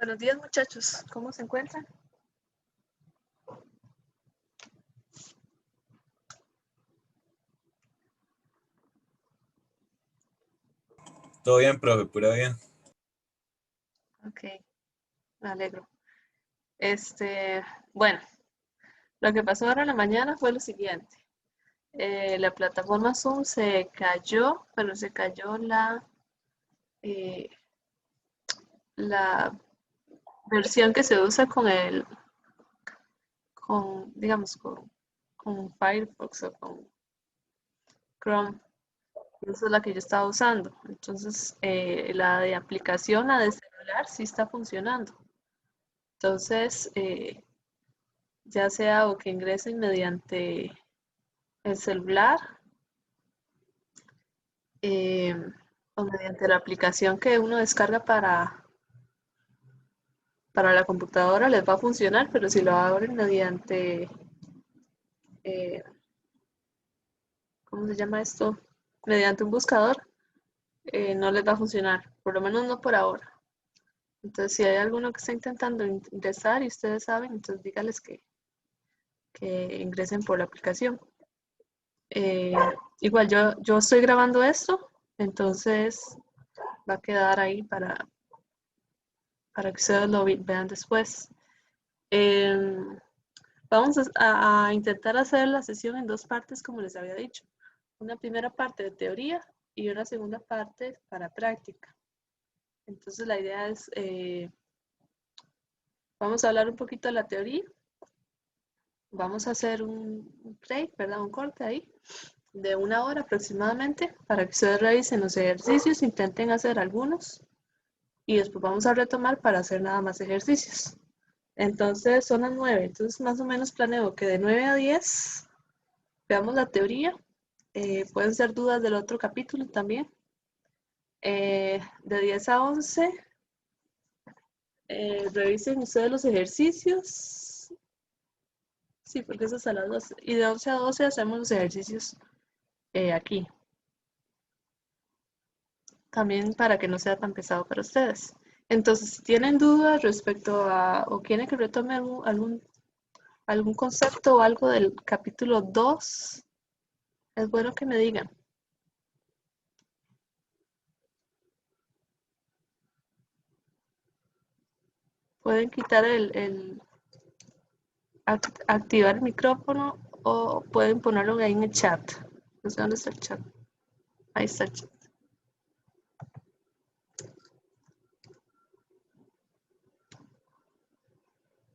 Buenos días, muchachos. ¿Cómo se encuentran? Todo bien, profe, pura bien. Ok, me alegro. Bueno, lo que pasó ahora en la mañana fue lo siguiente. La plataforma Zoom se cayó, pero se cayó eh, la versión que se usa digamos, con Firefox o con Chrome. Esa es la que yo estaba usando. Entonces, la de aplicación, la de celular, sí está funcionando. Entonces, ya sea o que ingresen mediante el celular eh, o mediante la aplicación que uno descarga para la computadora les va a funcionar, pero si lo abren mediante, eh, ¿cómo se llama esto? Mediante un buscador, no les va a funcionar, por lo menos no por ahora. Entonces, si hay alguno que está intentando ingresar y ustedes saben, entonces dígales que ingresen por la aplicación. Eh, Igual yo estoy grabando esto, entonces va a quedar ahí para que ustedes lo vean después. Vamos a intentar hacer la sesión en dos partes, como les había dicho. Una primera parte de teoría y una segunda parte para práctica. Entonces la idea es, vamos a hablar un poquito de la teoría. Vamos a hacer un break, ¿verdad? Un corte ahí de 1 hora aproximadamente para que ustedes revisen los ejercicios, intenten hacer algunos y después vamos a retomar para hacer nada más ejercicios. Entonces son las 9, entonces más o menos planeo que de 9 a 10 veamos la teoría. Pueden ser dudas del otro capítulo también. De 10 a 11 revisen ustedes los ejercicios. Sí, porque eso es a las 12. Y de 11 a 12 hacemos los ejercicios aquí. También para que no sea tan pesado para ustedes. Entonces, si tienen dudas respecto a o quieren que retome algún concepto o algo del capítulo 2, es bueno que me digan. Pueden quitar activar el micrófono o pueden ponerlo ahí en el chat. No sé dónde está el chat. Ahí está el chat.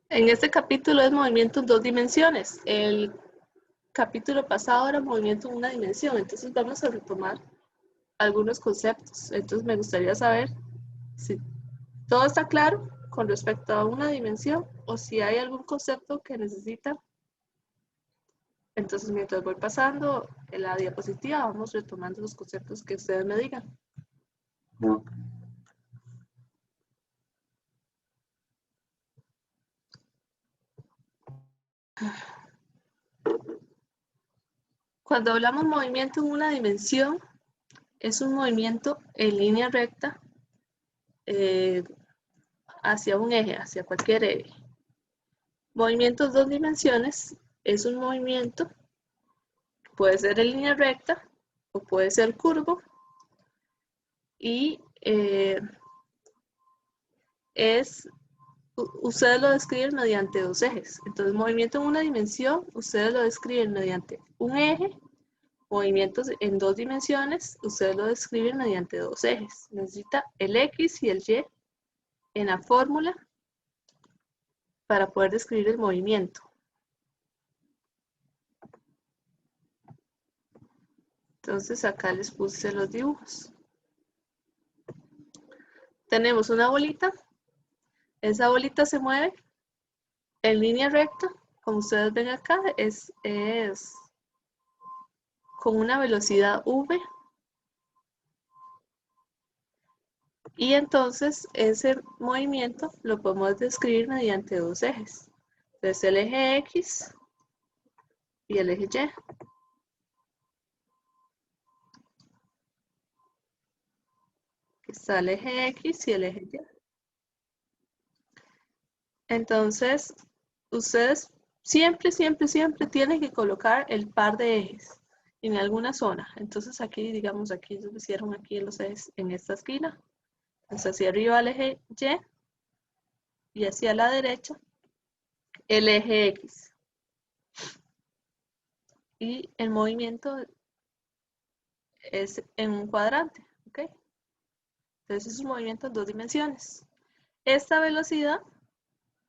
En este capítulo es movimiento en 2 dimensiones. El capítulo pasado era movimiento en 1 dimensión. Entonces vamos a retomar algunos conceptos. Entonces me gustaría saber si todo está claro con respecto a 1 dimensión o si hay algún concepto que necesitan. Entonces, mientras voy pasando en la diapositiva, vamos retomando los conceptos que ustedes me digan. Cuando hablamos movimiento en 1 dimensión, es un movimiento en línea recta hacia un eje, hacia cualquier eje. Movimiento en 2 dimensiones es un movimiento, puede ser en línea recta o puede ser curvo y ustedes lo describen mediante 2 ejes. Entonces, movimiento en 1 dimensión, ustedes lo describen mediante un eje. Movimientos en 2 dimensiones, ustedes lo describen mediante 2 ejes. Necesita el X y el Y en la fórmula para poder describir el movimiento. Entonces acá les puse los dibujos. Tenemos una bolita. Esa bolita se mueve en línea recta. Como ustedes ven acá, es con una velocidad v. Y entonces ese movimiento lo podemos describir mediante 2 ejes. Entonces el eje X y el eje Y. Aquí está el eje X y el eje Y. Entonces, ustedes siempre, siempre, siempre tienen que colocar el par de ejes en alguna zona. Entonces aquí, digamos, aquí lo hicieron aquí los ejes en esta esquina. Entonces hacia arriba el eje Y hacia la derecha el eje X. Y el movimiento es en un cuadrante, ¿ok? Entonces es un movimiento en 2 dimensiones. Esta velocidad,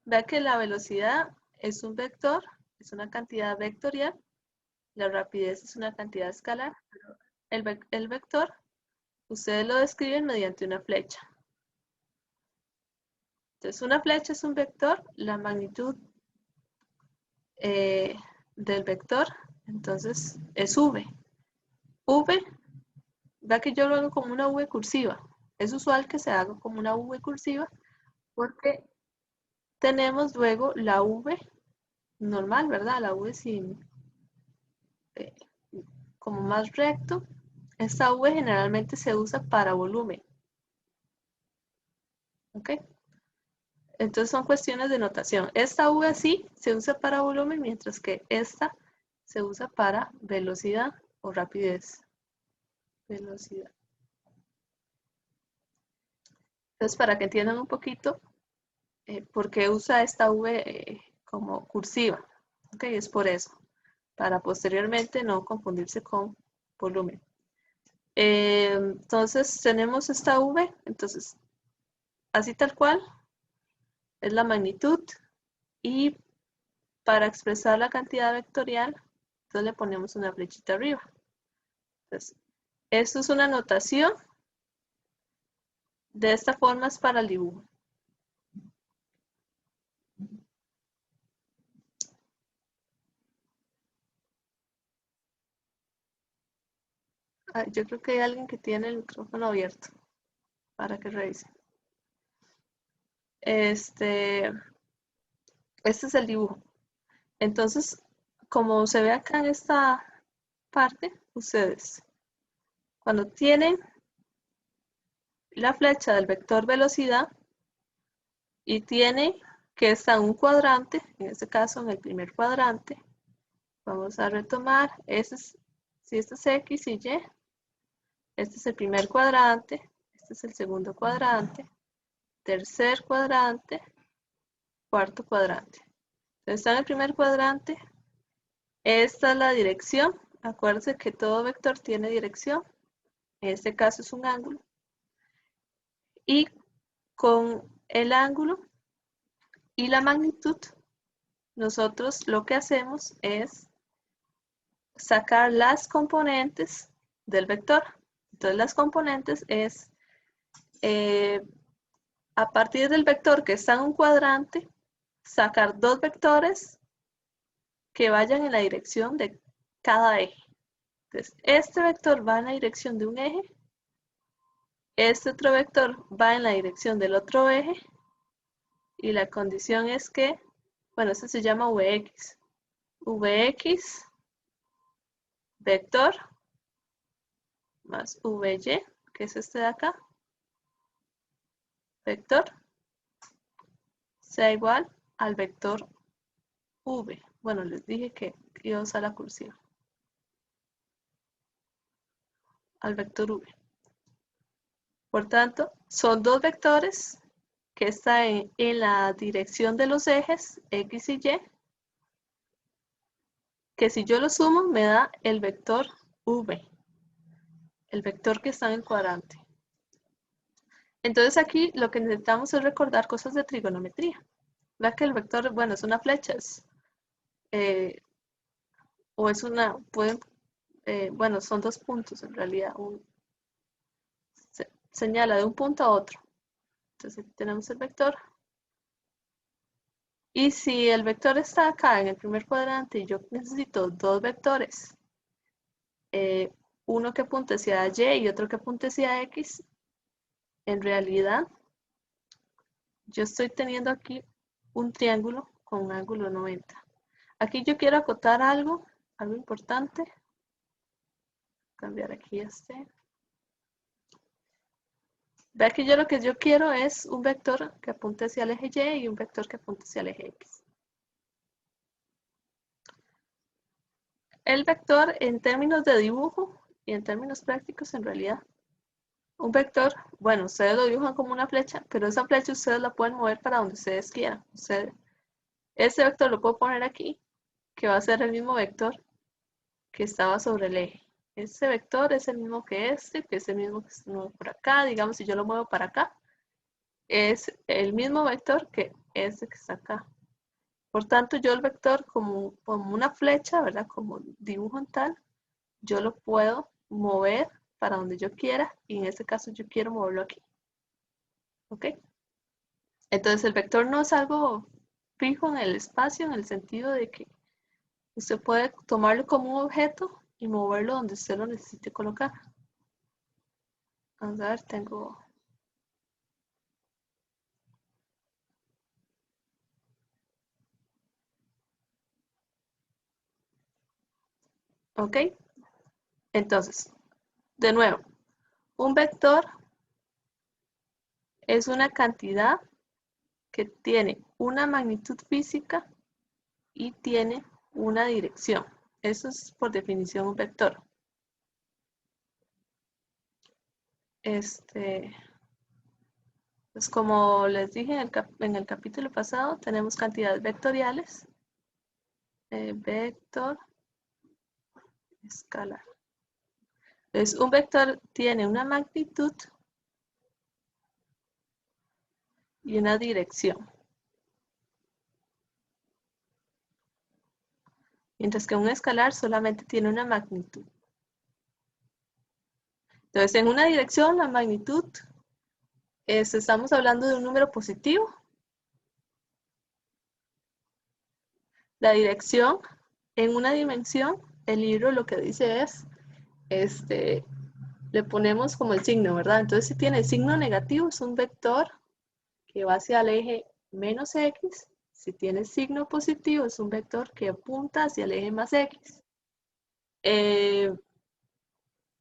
vea que la velocidad es un vector, es una cantidad vectorial. La rapidez es una cantidad escalar. El vector, ustedes lo describen mediante una flecha. Entonces, una flecha es un vector, la magnitud del vector, entonces es V. V, vea que yo lo hago como una V cursiva. Es usual que se haga como una V cursiva porque tenemos luego la V normal, ¿verdad? La V sin, como más recto. Esta V generalmente se usa para volumen. ¿Ok? Entonces son cuestiones de notación. Esta V así se usa para volumen, mientras que esta se usa para velocidad o rapidez. Velocidad. Entonces, para que entiendan un poquito por qué usa esta V como cursiva. Ok, es por eso. Para posteriormente no confundirse con volumen. Entonces tenemos esta V, entonces así tal cual es la magnitud y para expresar la cantidad vectorial, entonces le ponemos una flechita arriba. Entonces, esto es una notación, de esta forma es para el dibujo. Yo creo que hay alguien que tiene el micrófono abierto para que revise. Este es el dibujo. Entonces, como se ve acá en esta parte, ustedes, cuando tienen la flecha del vector velocidad y tienen que está en un cuadrante, en este caso en el primer cuadrante, vamos a retomar, si este es X y Y, este es el primer cuadrante, este es el segundo cuadrante, tercer cuadrante, cuarto cuadrante. Entonces está en el primer cuadrante, esta es la dirección, acuérdense que todo vector tiene dirección, en este caso es un ángulo, y con el ángulo y la magnitud, nosotros lo que hacemos es sacar las componentes del vector. Entonces las componentes es a partir del vector que está en un cuadrante, sacar dos vectores que vayan en la dirección de cada eje. Entonces, este vector va en la dirección de un eje, este otro vector va en la dirección del otro eje, y la condición es que, bueno, este se llama Vx. Vx vector más Vy, que es este de acá, vector, sea igual al vector v. Bueno, les dije que iba a usar la cursiva. Al vector v. Por tanto, son dos vectores que están en la dirección de los ejes x y y, que si yo lo sumo me da el vector v, el vector que está en el cuadrante. Entonces aquí lo que necesitamos es recordar cosas de trigonometría. Vea que el vector, bueno, es una flecha, o es una, bueno, son dos puntos en realidad, señala de un punto a otro. Entonces aquí tenemos el vector. Y si el vector está acá en el primer cuadrante y yo necesito dos vectores, uno que apunte hacia Y y otro que apunte hacia X, en realidad yo estoy teniendo aquí un triángulo con un ángulo 90. Aquí yo quiero acotar algo importante. Cambiar aquí este. Vea que yo lo que yo quiero es un vector que apunte hacia el eje Y y un vector que apunte hacia el eje X. El vector en términos de dibujo y en términos prácticos en realidad. Un vector, bueno, ustedes lo dibujan como una flecha, pero esa flecha ustedes la pueden mover para donde ustedes quieran. Ese vector lo puedo poner aquí, que va a ser el mismo vector que estaba sobre el eje. Ese vector es el mismo que es el mismo que se mueve por acá. Digamos, si yo lo muevo para acá, es el mismo vector que este que está acá. Por tanto, yo el vector como una flecha, ¿verdad? Como dibujo en tal, yo lo puedo mover para donde yo quiera y en este caso yo quiero moverlo aquí. ¿Ok? Entonces el vector no es algo fijo en el espacio en el sentido de que usted puede tomarlo como un objeto y moverlo donde usted lo necesite colocar. Vamos a ver, tengo... ¿Ok? Entonces, de nuevo, un vector es una cantidad que tiene una magnitud física y tiene una dirección. Eso es por definición un vector. Pues como les dije en el capítulo pasado, tenemos cantidades vectoriales. Vector escalar. Entonces, un vector tiene una magnitud y una dirección. Mientras que un escalar solamente tiene una magnitud. Entonces, en una dirección, la magnitud estamos hablando de un número positivo. La dirección, en una dimensión, el libro lo que dice es, le ponemos como el signo, ¿verdad? Entonces, si tiene el signo negativo, es un vector que va hacia el eje menos X. Si tiene signo positivo, es un vector que apunta hacia el eje más X.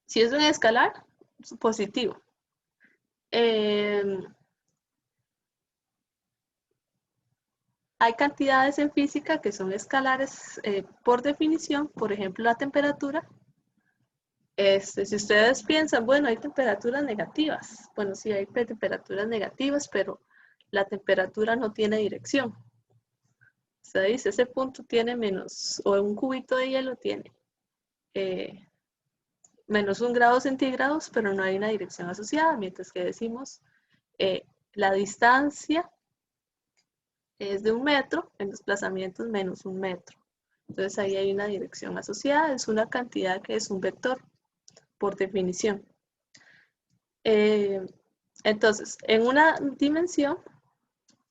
Si es un escalar, es positivo. Hay cantidades en física que son escalares por definición, por ejemplo la temperatura. Si ustedes piensan, bueno, hay temperaturas negativas. Bueno, sí hay temperaturas negativas, pero la temperatura no tiene dirección. Se dice, ese punto tiene menos, o un cubito de hielo tiene menos 1 grado centígrados, pero no hay una dirección asociada, mientras que decimos la distancia es de 1 metro, en desplazamientos menos 1 metro. Entonces ahí hay una dirección asociada, es una cantidad que es un vector, por definición. Entonces, en una dimensión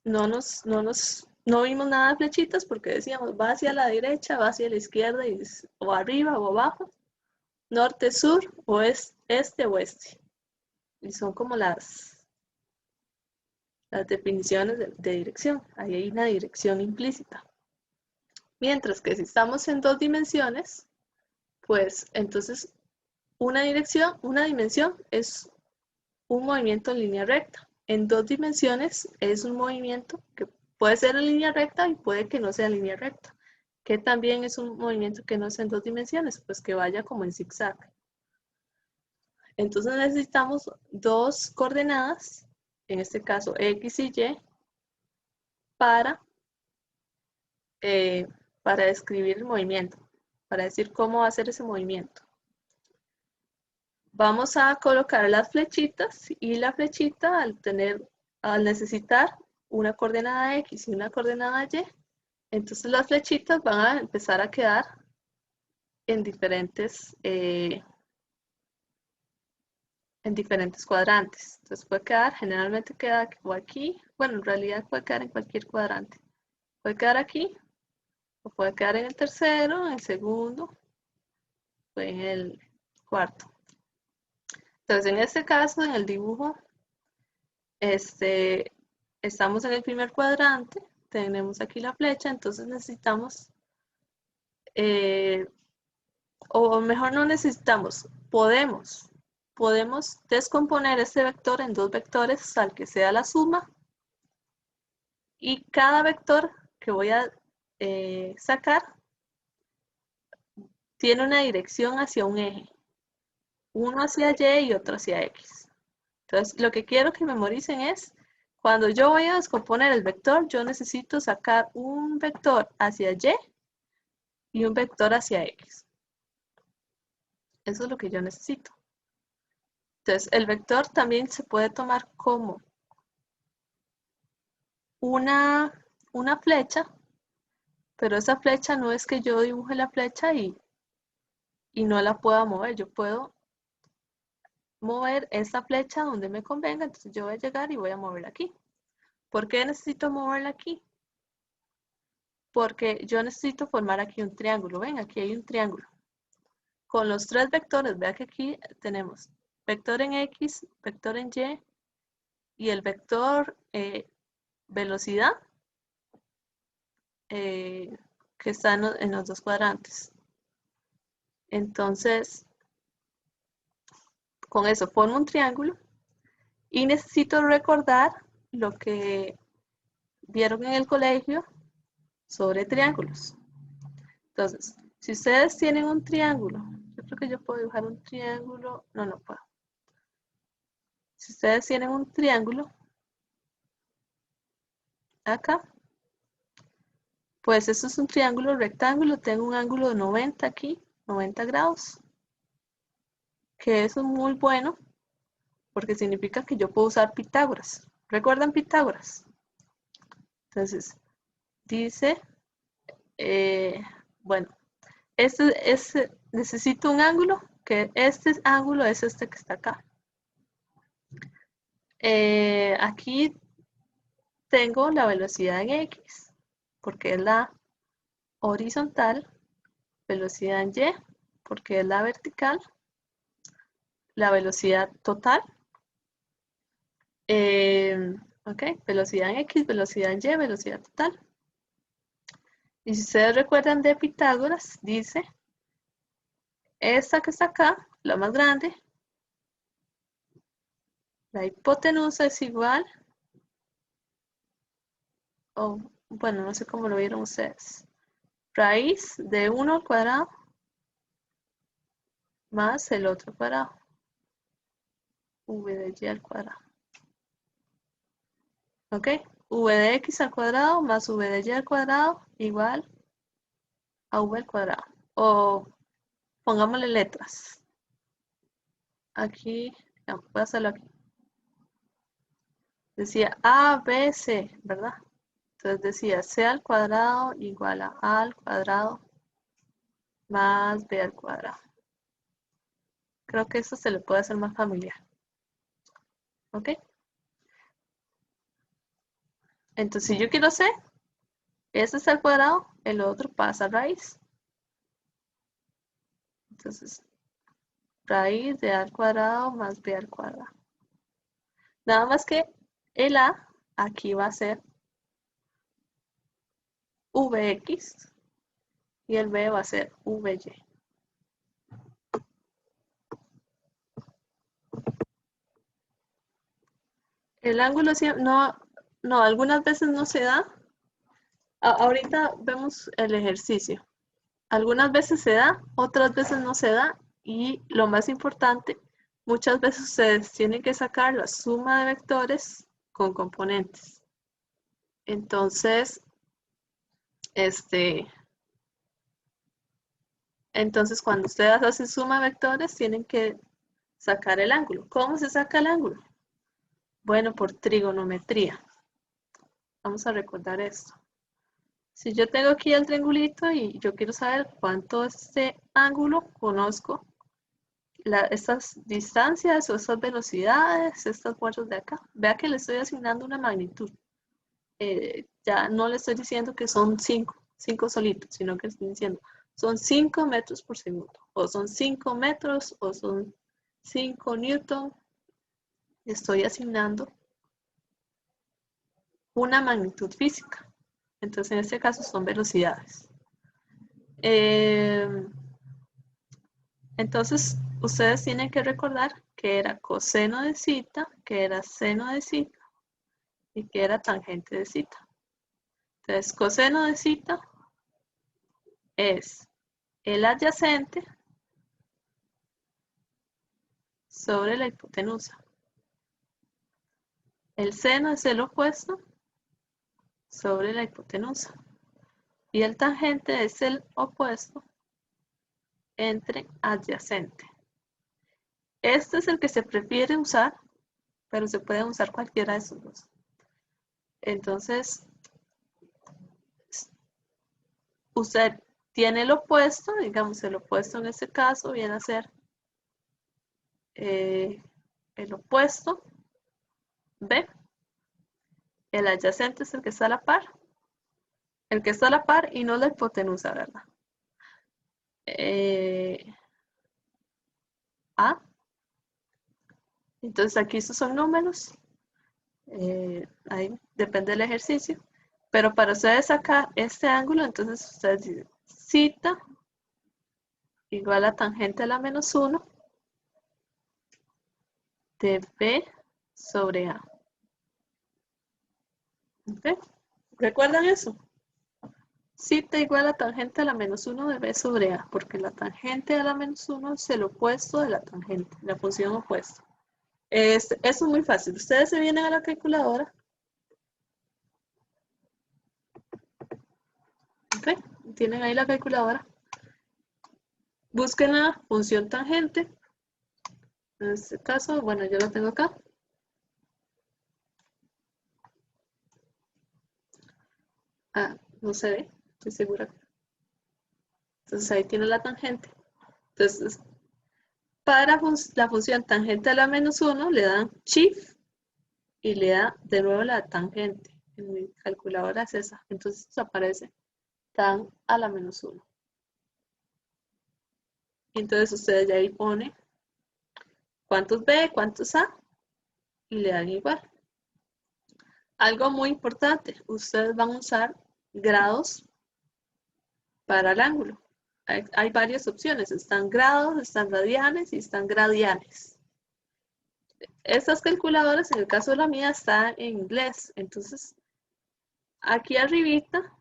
no vimos nada de flechitas porque decíamos va hacia la derecha, va hacia la izquierda, o arriba o abajo, norte, sur, este, oeste. Y son como las definiciones de dirección. Ahí hay una dirección implícita. Mientras que si estamos en 2 dimensiones, pues entonces una dimensión es un movimiento en línea recta. En 2 dimensiones es un movimiento que puede ser en línea recta y puede que no sea en línea recta. Que también es un movimiento que no es en 2 dimensiones, pues que vaya como en zigzag. Entonces necesitamos 2 coordenadas, en este caso X y Y, para describir el movimiento, para decir cómo va a ser ese movimiento. Vamos a colocar las flechitas y la flechita al necesitar una coordenada X y una coordenada Y, entonces las flechitas van a empezar a quedar en diferentes cuadrantes. Entonces puede quedar, generalmente queda aquí, bueno, en realidad puede quedar en cualquier cuadrante. Puede quedar aquí, o puede quedar en el tercero, en el segundo, o en el cuarto. Entonces, en este caso, en el dibujo, estamos en el primer cuadrante, tenemos aquí la flecha, entonces necesitamos, o mejor no necesitamos, podemos podemos descomponer este vector en dos vectores al que sea la suma. Y cada vector que voy a sacar tiene una dirección hacia un eje. Uno hacia Y y otro hacia X. Entonces, lo que quiero que memoricen es, cuando yo voy a descomponer el vector, yo necesito sacar un vector hacia Y y un vector hacia X. Eso es lo que yo necesito. Entonces, el vector también se puede tomar como una flecha, pero esa flecha no es que yo dibuje la flecha y no la pueda mover. Yo puedo mover esa flecha donde me convenga, entonces yo voy a llegar y voy a moverla aquí. ¿Por qué necesito moverla aquí? Porque yo necesito formar aquí un triángulo. Ven, aquí hay un triángulo. Con los tres vectores, vea que aquí tenemos vector en X, vector en Y y el vector velocidad que está en los dos cuadrantes. Entonces, con eso formo un triángulo y necesito recordar lo que vieron en el colegio sobre triángulos. Entonces, si ustedes tienen un triángulo, yo creo que yo puedo dibujar un triángulo, no puedo. Si ustedes tienen un triángulo, acá, pues esto es un triángulo rectángulo, tengo un ángulo de 90 aquí, 90 grados, que eso es muy bueno, porque significa que yo puedo usar Pitágoras. ¿Recuerdan Pitágoras? Entonces, dice, bueno, necesito un ángulo, que este ángulo es este que está acá. Aquí tengo la velocidad en X, porque es la horizontal, velocidad en Y, porque es la vertical, la velocidad total, ok, velocidad en X, velocidad en Y, velocidad total. Y si ustedes recuerdan de Pitágoras, dice, esta que está acá, la más grande, la hipotenusa es igual, o bueno, no sé cómo lo vieron ustedes, raíz de 1 al cuadrado más el otro cuadrado, v de y al cuadrado. ¿Ok? V de x al cuadrado más v de y al cuadrado igual a v al cuadrado. O pongámosle letras. Aquí, no, voy a hacerlo aquí. Decía a, b, c, ¿verdad? Entonces decía c al cuadrado igual a al cuadrado más b al cuadrado. Creo que eso se le puede hacer más familiar. ¿Ok? Entonces, si yo quiero c, ese es al cuadrado, el otro pasa a raíz. Entonces, raíz de a al cuadrado más b al cuadrado. Nada más que el a aquí va a ser vx y el b va a ser vy. El ángulo no, algunas veces no se da. Ahorita vemos el ejercicio. Algunas veces se da, otras veces no se da. Y lo más importante, muchas veces ustedes tienen que sacar la suma de vectores con componentes. Entonces, cuando ustedes hacen suma de vectores, tienen que sacar el ángulo. ¿Cómo se saca el ángulo? Bueno, por trigonometría. Vamos a recordar esto. Si yo tengo aquí el triangulito y yo quiero saber cuánto es este ángulo, conozco estas distancias o estas velocidades, estos vuelos de acá. Vea que le estoy asignando una magnitud. Ya no le estoy diciendo que son 5 solitos, sino que estoy diciendo son 5 metros por segundo, o son 5 metros, o son 5 newton. Estoy asignando una magnitud física. Entonces, en este caso son velocidades. Entonces, ustedes tienen que recordar que era coseno de cita, que era seno de cita y que era tangente de cita. Entonces, coseno de cita es el adyacente sobre la hipotenusa. El seno es el opuesto sobre la hipotenusa. Y el tangente es el opuesto entre adyacente. Este es el que se prefiere usar, pero se puede usar cualquiera de esos dos. Entonces, usted tiene el opuesto, digamos, el opuesto en este caso viene a ser el opuesto B. El adyacente es el que está a la par. El que está a la par y no la hipotenusa, ¿verdad? A. Entonces aquí estos son números. Ahí depende del ejercicio. Pero para ustedes acá, este ángulo, entonces ustedes dicen cita igual a tangente a la menos 1 de B sobre A. ¿Ok? ¿Recuerdan eso? Cita igual a tangente a la menos 1 de B sobre A, porque la tangente a la menos 1 es el opuesto de la tangente, la función opuesta. Eso es muy fácil. Ustedes se vienen a la calculadora. ¿Ok? Tienen ahí la calculadora. Busquen la función tangente. En este caso, bueno, yo lo tengo acá. Ah, no se ve, estoy segura. Entonces ahí tiene la tangente. Entonces, para la función tangente a la menos 1, le dan shift y le da de nuevo la tangente. En mi calculadora es esa. Entonces aparece tan a la menos 1. Y entonces ustedes ya ahí ponen cuántos B, cuántos A y le dan igual. Algo muy importante, ustedes van a usar grados para el ángulo. Hay varias opciones, están grados, están radianes y están gradianes. Estas calculadoras, en el caso de la mía, están en inglés. Entonces, aquí arribita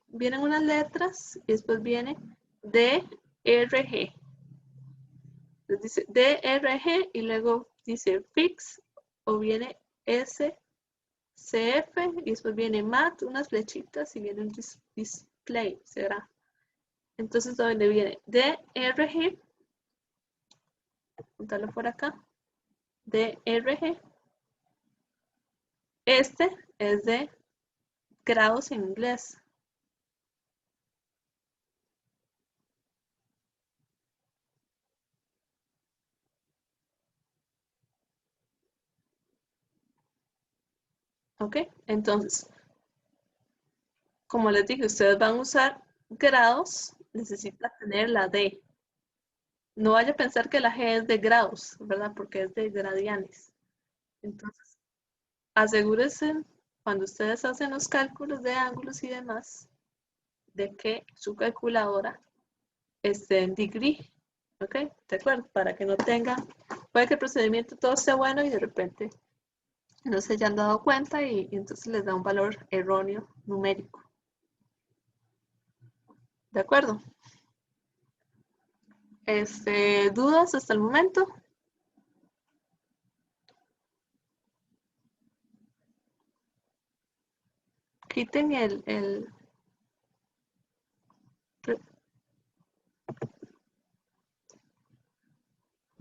vienen unas letras y después viene DRG. Entonces dice DRG y luego dice fix o viene SCF y después viene mat, unas flechitas y viene un display, será. Entonces, donde viene DRG, apuntarlo por acá, DRG. Este es de grados en inglés. ¿Ok? Entonces, como les dije, ustedes van a usar grados, necesitan tener la D. No vaya a pensar que la G es de grados, ¿verdad? Porque es de gradianes. Entonces, asegúrense cuando ustedes hacen los cálculos de ángulos y demás, de que su calculadora esté en degree. ¿Ok? ¿De acuerdo? Para que no tenga, puede que el procedimiento todo esté bueno y de repente no se hayan dado cuenta y entonces les da un valor erróneo numérico. ¿De acuerdo? ¿Dudas hasta el momento? Quiten a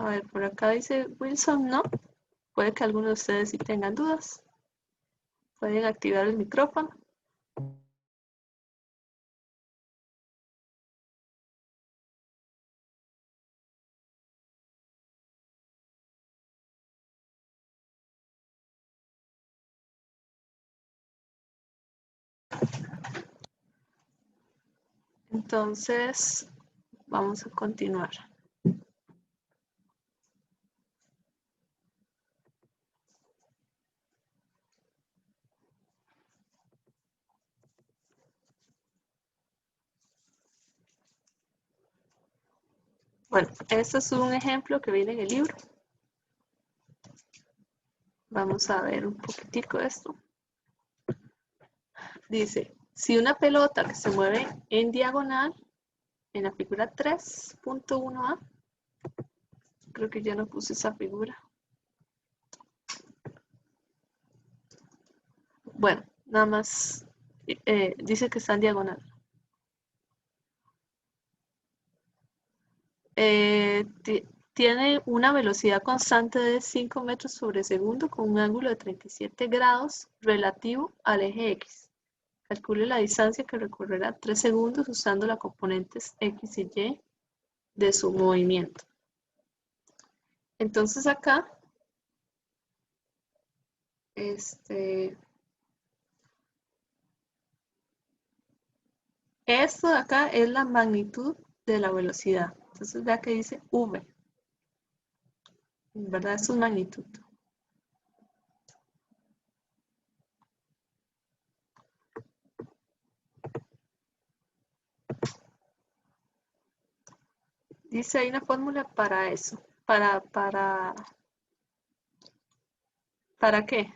ver, por acá dice Wilson, no. Puede que algunos de ustedes sí tengan dudas. Pueden activar el micrófono. Entonces, vamos a continuar. Bueno, este es un ejemplo que viene en el libro. Vamos a ver un poquitico esto. Dice, si una pelota que se mueve en diagonal, en la figura 3.1a, creo que ya no puse esa figura. Bueno, nada más dice que está en diagonal. Tiene una velocidad constante de 5 metros sobre segundo con un ángulo de 37 grados relativo al eje X. Calcule la distancia que recorrerá 3 segundos usando las componentes X y Y de su movimiento. Entonces acá, esto de acá es la magnitud de la velocidad. Entonces vea que dice V. En verdad es su magnitud. Dice hay una fórmula para eso. ¿Para qué?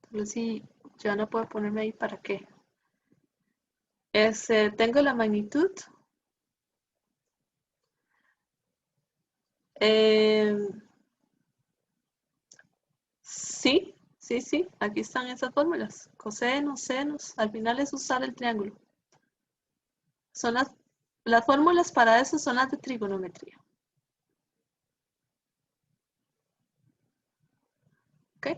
Pero si ya no puedo ponerme ahí para qué. Tengo la magnitud. Sí, sí, aquí están esas fórmulas. Cosenos, senos, al final es usar el triángulo. Son las fórmulas para eso son las de trigonometría. ¿Ok?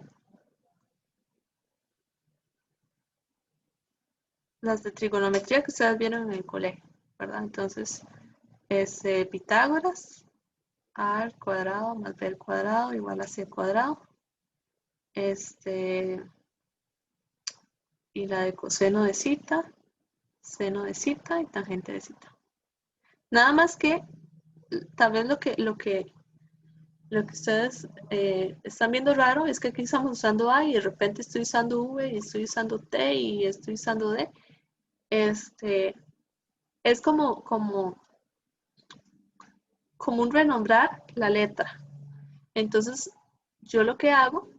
Las de trigonometría que ustedes vieron en el colegio, ¿verdad? Entonces, es Pitágoras, a al cuadrado más b al cuadrado igual a c al cuadrado. Y la de coseno de cita, seno de cita y tangente de cita. Nada más que, tal vez lo que ustedes están viendo raro es que aquí estamos usando A y de repente estoy usando V y estoy usando T y estoy usando D. Es como un renombrar la letra. Entonces, yo lo que hago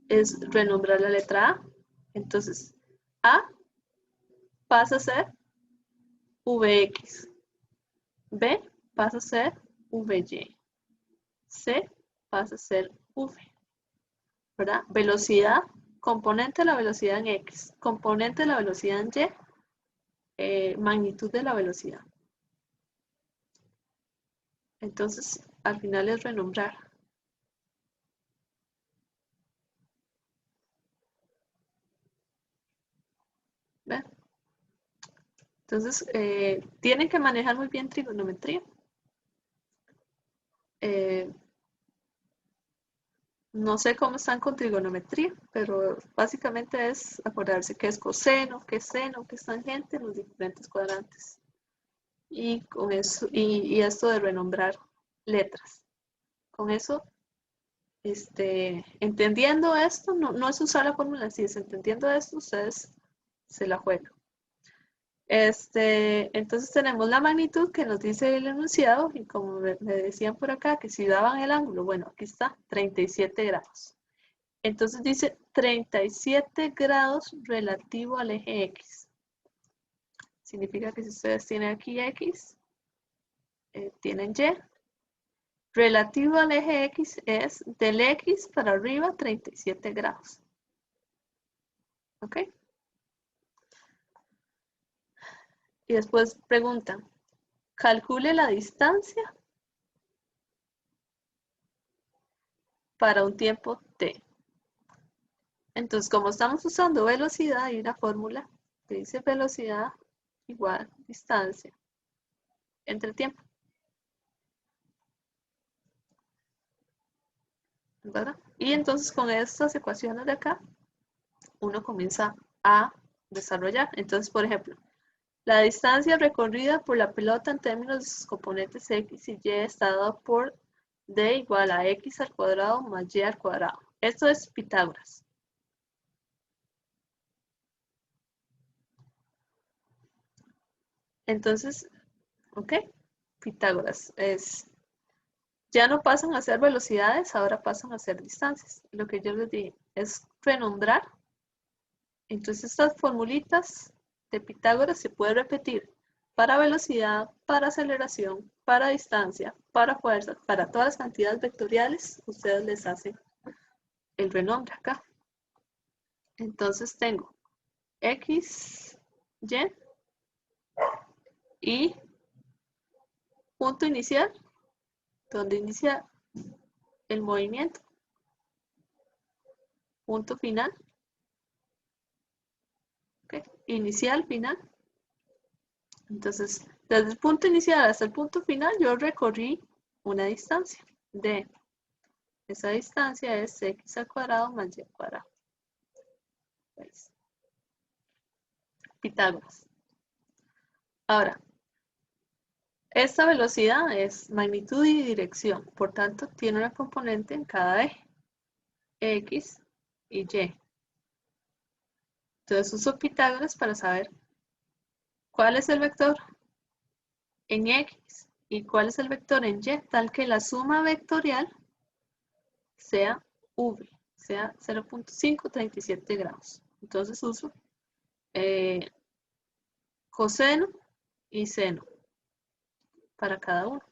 es renombrar la letra A. Entonces, A pasa a ser Vx, B pasa a ser Vy, C pasa a ser V, ¿verdad? Velocidad, componente de la velocidad en X, componente de la velocidad en Y, magnitud de la velocidad. Entonces, al final es renombrar. ¿Ven? Entonces, tienen que manejar muy bien trigonometría. No sé cómo están con trigonometría, pero básicamente es acordarse qué es coseno, qué es seno, qué es tangente en los diferentes cuadrantes. Y con eso, y esto de renombrar letras. Con eso, entendiendo esto, no es usar la fórmula así, es entendiendo esto, ustedes se la juegan. Entonces tenemos la magnitud que nos dice el enunciado y como me decían por acá que si daban el ángulo, bueno, aquí está, 37 grados. Entonces dice 37 grados relativo al eje X. Significa que si ustedes tienen aquí X, tienen Y. Relativo al eje X es del X para arriba 37 grados. ¿Ok? Y después preguntan, calcule la distancia para un tiempo t. Entonces, como estamos usando velocidad, hay una fórmula que dice velocidad igual distancia entre tiempo. ¿Verdad? Y entonces con estas ecuaciones de acá, uno comienza a desarrollar. Entonces, por ejemplo, la distancia recorrida por la pelota en términos de sus componentes x y y está dado por d igual a x al cuadrado más y al cuadrado. Esto es Pitágoras. Entonces, ok, Pitágoras ya no pasan a ser velocidades, ahora pasan a ser distancias. Lo que yo les dije es renombrar. Entonces estas formulitas de Pitágoras se pueden repetir para velocidad, para aceleración, para distancia, para fuerza, para todas las cantidades vectoriales. Ustedes les hacen el renombre acá. Entonces tengo X, Y punto inicial, donde inicia el movimiento. Punto final. Okay. Inicial, final. Entonces, desde el punto inicial hasta el punto final, yo recorrí una distancia d. Esa distancia es x al cuadrado más y al cuadrado. ¿Ves? Pitágoras. Ahora, esta velocidad es magnitud y dirección, por tanto, tiene una componente en cada eje, x y y. Entonces uso Pitágoras para saber cuál es el vector en x y cuál es el vector en y, tal que la suma vectorial sea v, sea 0.537 grados. Entonces uso coseno y seno para cada uno.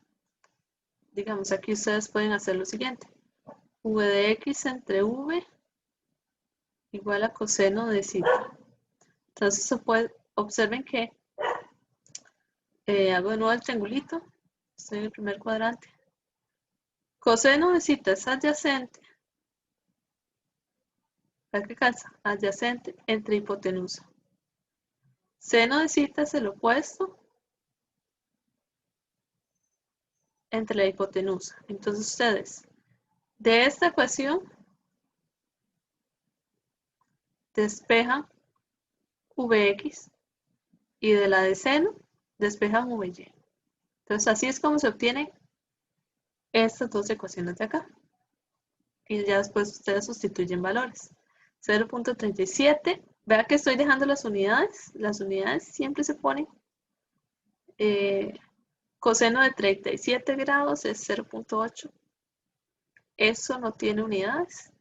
Digamos, aquí ustedes pueden hacer lo siguiente. V de x entre v igual a coseno de cita. Entonces, observen que hago de nuevo el triangulito. Estoy en el primer cuadrante. Coseno de cita es adyacente. ¿Para qué calza? Adyacente entre hipotenusa. Seno de cita es el opuesto entre la hipotenusa. Entonces ustedes, de esta ecuación, despejan Vx y de la de seno, despejan Vy. Entonces así es como se obtienen estas dos ecuaciones de acá. Y ya después ustedes sustituyen valores. 0.37. Vea que estoy dejando las unidades. Las unidades siempre se ponen. Coseno de 37 grados es 0.8. Eso no tiene unidades.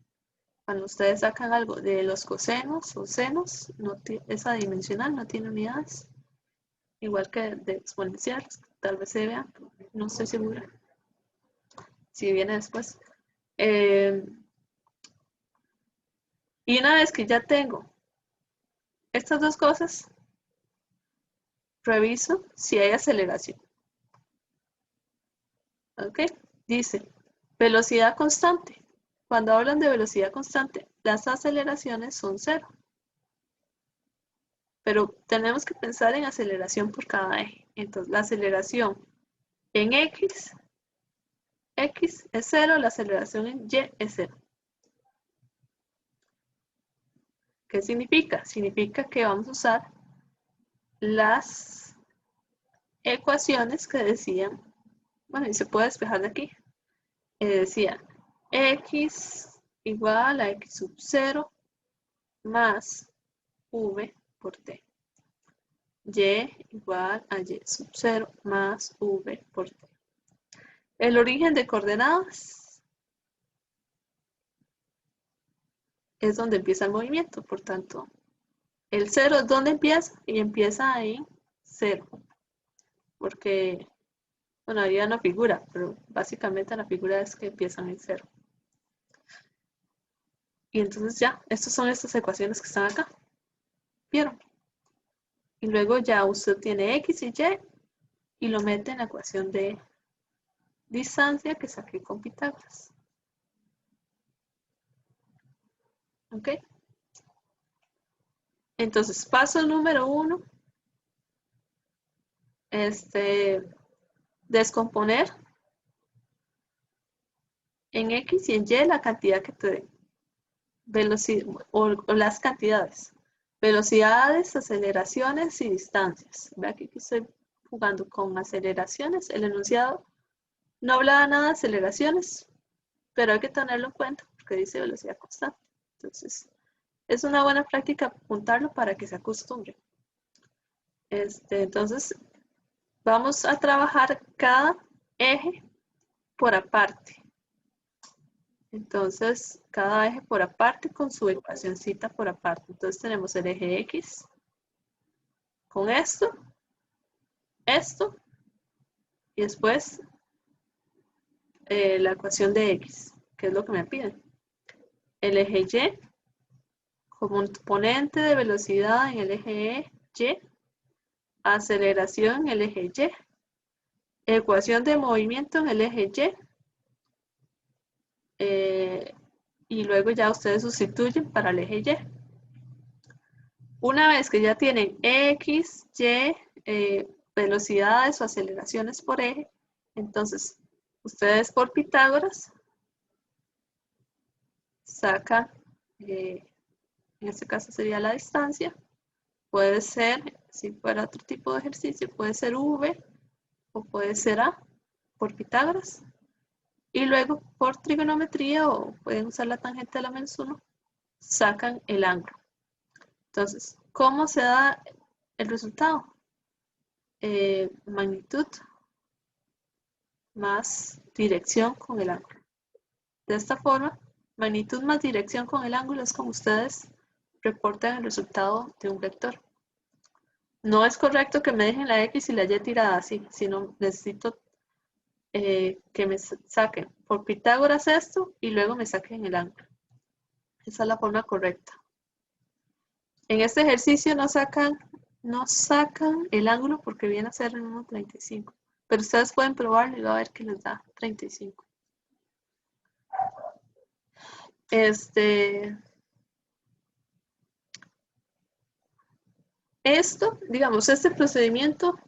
Cuando ustedes sacan algo de los cosenos o senos, esa dimensional no tiene unidades. Igual que de exponenciales, tal vez se vea, no estoy segura. Si viene después. Y una vez que ya tengo estas dos cosas, reviso si hay aceleración. ¿Ok? Dice, velocidad constante. Cuando hablan de velocidad constante, las aceleraciones son cero. Pero tenemos que pensar en aceleración por cada eje. Entonces, la aceleración en X es cero, la aceleración en Y es cero. ¿Qué significa? Significa que vamos a usar las ecuaciones que decían, bueno, y se puede despejar de aquí, decía x igual a x sub 0 más v por t. Y igual a y sub 0 más v por t. El origen de coordenadas es donde empieza el movimiento, por tanto, el 0 es donde empieza y empieza en 0. Porque, bueno, había una figura, pero básicamente la figura es que empiezan en 0. Y entonces ya, estas son estas ecuaciones que están acá. ¿Vieron? Y luego ya usted tiene x y y lo mete en la ecuación de distancia que saqué con Pitágoras. ¿Ok? Entonces, paso número 1. Descomponer en x y en y la cantidad que te dé. Velocidad, o las cantidades. Velocidades, aceleraciones y distancias. Vea que aquí estoy jugando con aceleraciones. El enunciado no hablaba nada de aceleraciones, pero hay que tenerlo en cuenta porque dice velocidad constante. Entonces, es una buena práctica apuntarlo para que se acostumbre. Entonces, Vamos a trabajar cada eje por aparte. Entonces, cada eje por aparte con su ecuacióncita por aparte. Entonces tenemos el eje X con esto, y después la ecuación de X, que es lo que me piden. El eje Y como componente de velocidad en el eje Y, aceleración en el eje Y, ecuación de movimiento en el eje Y luego ya ustedes sustituyen para el eje Y. Una vez que ya tienen X, Y, velocidades o aceleraciones por eje, entonces ustedes por Pitágoras sacan, en este caso sería la distancia, puede ser, si fuera otro tipo de ejercicio, puede ser V o puede ser A por Pitágoras. Y luego por trigonometría, o pueden usar la tangente de la -1, sacan el ángulo. Entonces, ¿cómo se da el resultado? Magnitud más dirección con el ángulo. De esta forma, magnitud más dirección con el ángulo es como ustedes reportan el resultado de un vector. No es correcto que me dejen la X y la Y tirada así, sino necesito que me saquen por Pitágoras esto y luego me saquen el ángulo. Esa es la forma correcta. En este ejercicio no sacan el ángulo porque viene a ser en 1,35. Pero ustedes pueden probarlo y va a ver que les da 35. Digamos, este procedimiento,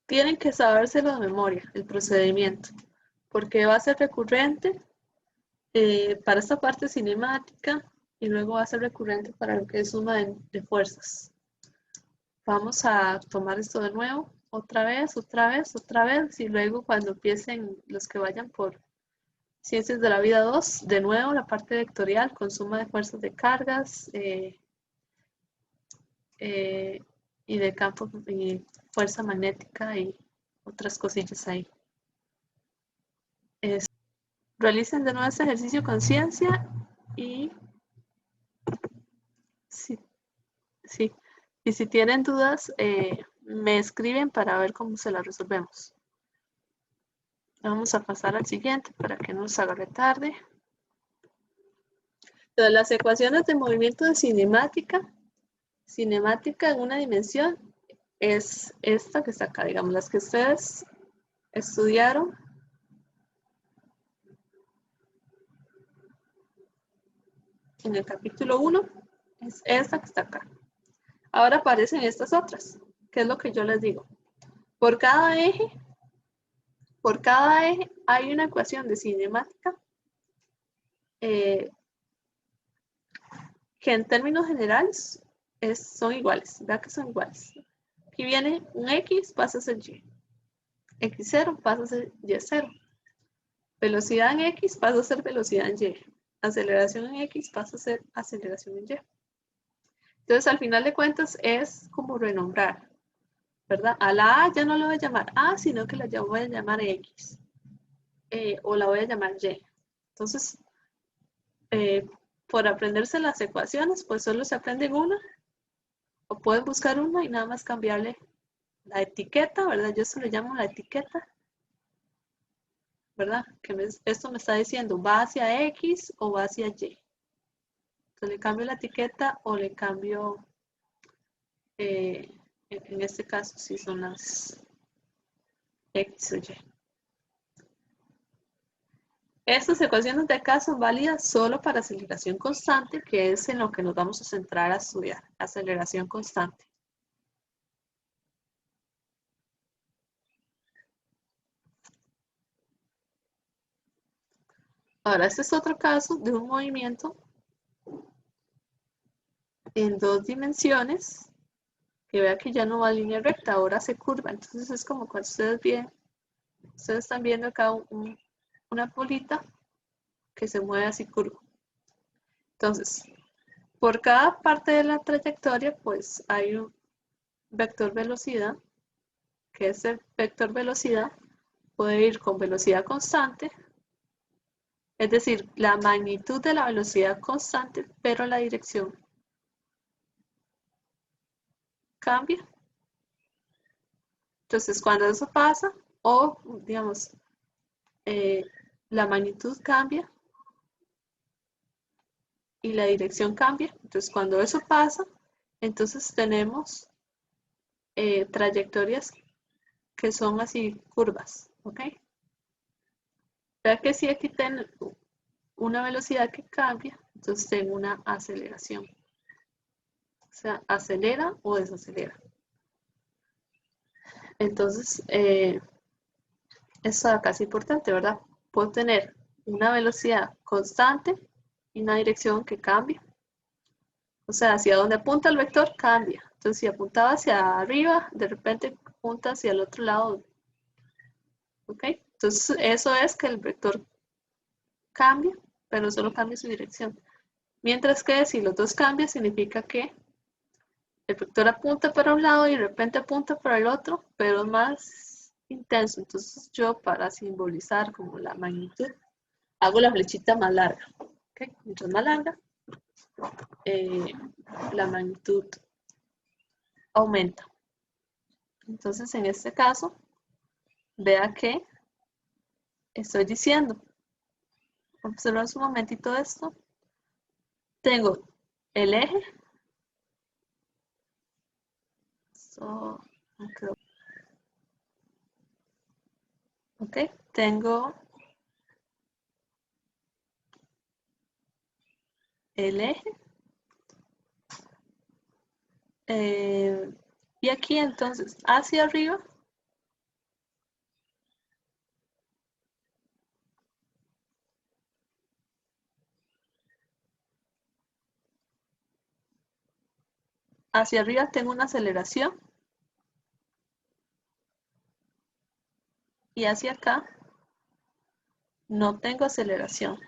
tienen que sabérselo de memoria, el procedimiento, porque va a ser recurrente para esta parte cinemática y luego va a ser recurrente para lo que es suma de fuerzas. Vamos a tomar esto de nuevo, otra vez, y luego cuando empiecen los que vayan por Ciencias de la Vida 2, de nuevo la parte vectorial con suma de fuerzas de cargas y de campo y fuerza magnética y otras cosillas ahí. Realicen de nuevo este ejercicio con ciencia y sí. Y si tienen dudas, me escriben para ver cómo se las resolvemos. Vamos a pasar al siguiente para que no nos agarre tarde. Entonces, las ecuaciones de movimiento de cinemática en una dimensión es esta que está acá, digamos, las que ustedes estudiaron. En el capítulo 1 es esta que está acá. Ahora aparecen estas otras, que es lo que yo les digo. Por cada eje hay una ecuación de cinemática que en términos generales son iguales. Vea que son iguales. Aquí viene un X, pasa a ser Y. X0 pasa a ser Y0. Velocidad en X pasa a ser velocidad en Y. Aceleración en X pasa a ser aceleración en Y. Entonces, al final de cuentas, es como renombrar, ¿verdad? A la A ya no la voy a llamar A, sino que la voy a llamar X. O la voy a llamar Y. Entonces, por aprenderse las ecuaciones, pues solo se aprenden una, o pueden buscar una y nada más cambiarle la etiqueta, ¿verdad? Yo se lo llamo la etiqueta, ¿verdad? Que esto me está diciendo, ¿va hacia X o va hacia Y? Entonces le cambio la etiqueta o le cambio, en este caso, si son las X o Y. Estas ecuaciones de acá son válidas solo para aceleración constante, que es en lo que nos vamos a centrar a estudiar, aceleración constante. Ahora, este es otro caso de un movimiento en 2 dimensiones, que vea que ya no va en línea recta, ahora se curva. Entonces es como cuando ustedes están viendo acá una bolita que se mueve así curvo. Entonces, por cada parte de la trayectoria, pues hay un vector velocidad que ese vector velocidad puede ir con velocidad constante, es decir, la magnitud de la velocidad constante, pero la dirección cambia. Entonces, cuando eso pasa, o digamos, la magnitud cambia y la dirección cambia. Entonces, cuando eso pasa, entonces tenemos trayectorias que son así curvas, ¿ok? Ya que si aquí tengo una velocidad que cambia, entonces tengo una aceleración. O sea, acelera o desacelera. Entonces, esto acá es importante, ¿verdad? Puedo tener una velocidad constante y una dirección que cambia. O sea, hacia donde apunta el vector cambia. Entonces, si apuntaba hacia arriba, de repente apunta hacia el otro lado. ¿Ok? Entonces, eso es que el vector cambia, pero solo cambia su dirección. Mientras que si los dos cambian, significa que el vector apunta para un lado y de repente apunta para el otro, pero es más intenso. Entonces, yo para simbolizar como la magnitud, hago la flechita más larga. ¿Ok? Mientras más larga, la magnitud aumenta. Entonces, en este caso, vea que estoy diciendo, observa un momentito esto, tengo el eje, ok, tengo el eje, y aquí entonces hacia arriba, tengo una aceleración, y hacia acá no tengo aceleración.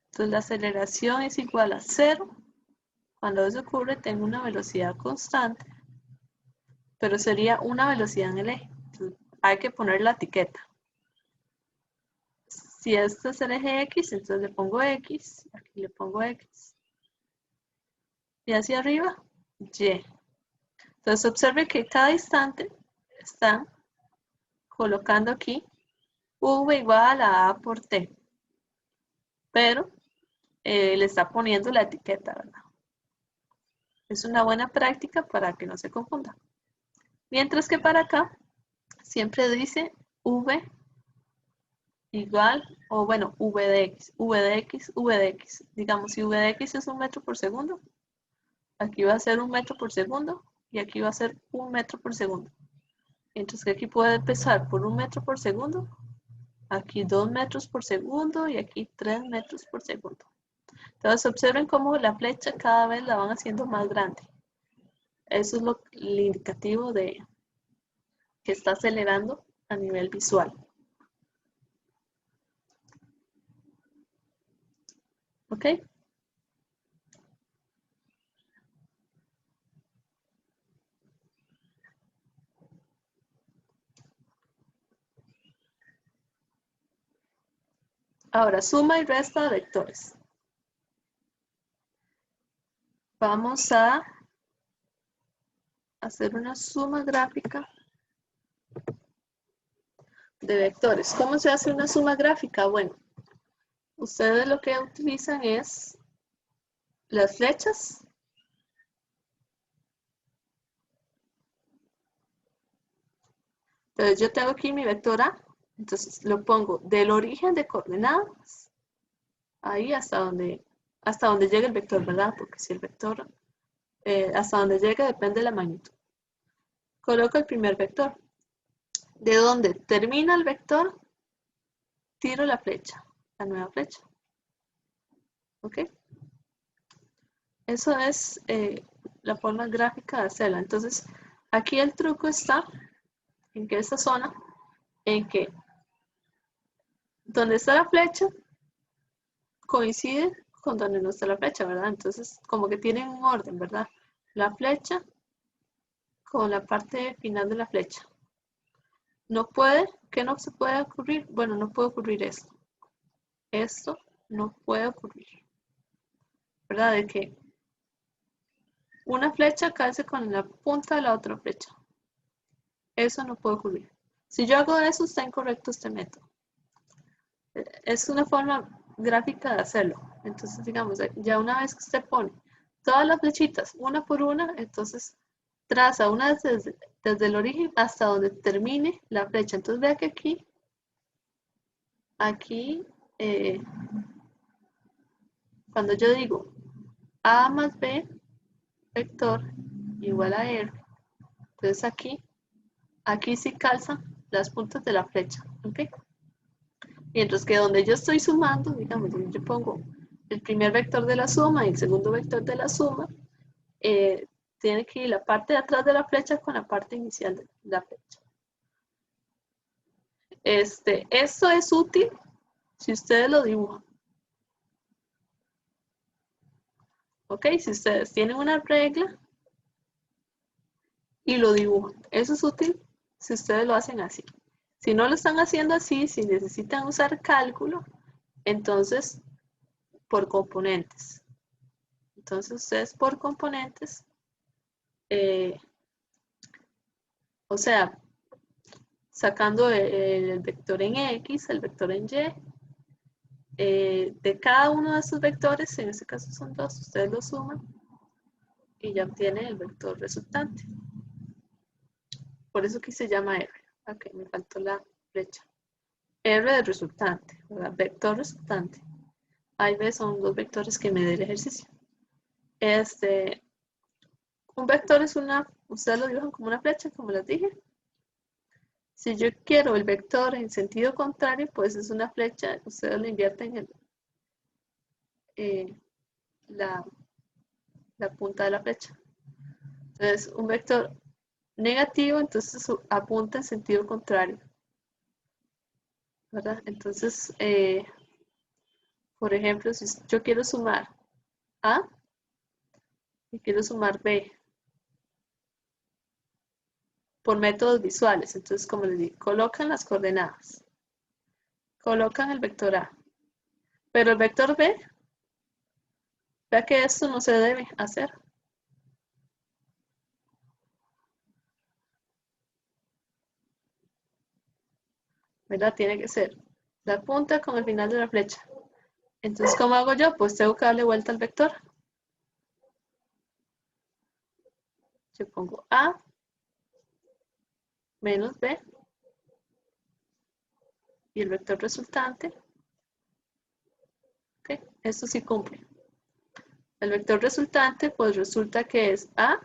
Entonces la aceleración es igual a 0. Cuando eso ocurre tengo una velocidad constante, pero sería una velocidad en el eje. Entonces, hay que poner la etiqueta. Si este es el eje X, entonces le pongo X, aquí le pongo X. Y hacia arriba, Y. Entonces observe que cada instante están colocando aquí V igual a A por T. Pero le está poniendo la etiqueta, ¿verdad? Es una buena práctica para que no se confunda. Mientras que para acá, siempre dice V igual, o bueno, V de X, V de X, V de X. Digamos, si V de X es 1 metro por segundo, aquí va a ser 1 metro por segundo y aquí va a ser 1 metro por segundo. Mientras que aquí puede empezar por 1 metro por segundo, aquí 2 metros por segundo y aquí 3 metros por segundo. Entonces observen cómo la flecha cada vez la van haciendo más grande. Eso es el indicativo de que está acelerando a nivel visual. ¿Ok? Ahora, suma y resta de vectores. Vamos a hacer una suma gráfica de vectores. ¿Cómo se hace una suma gráfica? Bueno, ustedes lo que utilizan es las flechas. Entonces yo tengo aquí mi vector A, entonces lo pongo del origen de coordenadas, ahí hasta donde llegue el vector, ¿verdad? Porque si el vector, hasta donde llegue depende de la magnitud. Coloco el primer vector. De donde termina el vector, tiro la flecha, la nueva flecha. ¿Ok? Eso es la forma gráfica de hacerla. Entonces, aquí el truco está en que esta zona, en que donde está la flecha, coincide con donde no está la flecha, ¿verdad? Entonces, como que tienen un orden, ¿verdad? la flecha con la parte final de la flecha. No puede, ¿qué no se puede ocurrir? Bueno, no puede ocurrir esto. Esto no puede ocurrir. ¿Verdad? De que una flecha calce con la punta de la otra flecha. Eso no puede ocurrir. Si yo hago eso, está incorrecto este método. Es una forma gráfica de hacerlo. Entonces, digamos, ya una vez que usted pone todas las flechitas una por una, entonces traza una desde el origen hasta donde termine la flecha. Entonces vea que aquí, cuando yo digo A más B vector igual a R, entonces aquí sí calzan las puntas de la flecha, ¿ok? Mientras que donde yo estoy sumando, digamos, donde yo pongo el primer vector de la suma y el segundo vector de la suma, tiene que ir la parte de atrás de la flecha con la parte inicial de la flecha. Esto es útil si ustedes lo dibujan. ¿Ok? Si ustedes tienen una regla y lo dibujan. Eso es útil si ustedes lo hacen así. Si no lo están haciendo así, si necesitan usar cálculo, entonces por componentes. Entonces ustedes por componentes, o sea, sacando el vector en X, el vector en Y, de cada uno de estos vectores, en este caso son dos, ustedes lo suman y ya obtienen el vector resultante. Por eso aquí se llama R. Ok, me faltó la flecha. R de resultante, ¿verdad? Vector resultante. A y B son dos vectores que me dé el ejercicio. Un vector es ustedes lo dibujan como una flecha, como les dije. Si yo quiero el vector en sentido contrario, pues es una flecha, ustedes lo invierten en la punta de la flecha. Entonces, un vector negativo, entonces apunta en sentido contrario, ¿verdad? Entonces, por ejemplo, si yo quiero sumar A y quiero sumar B por métodos visuales, entonces, como les digo, colocan las coordenadas, colocan el vector A, pero el vector B, vea que esto no se debe hacer. ¿Verdad? Tiene que ser la punta con el final de la flecha. Entonces, ¿cómo hago yo? Pues tengo que darle vuelta al vector. Yo pongo A menos B y el vector resultante. ¿Ok? Esto sí cumple. El vector resultante, pues resulta que es A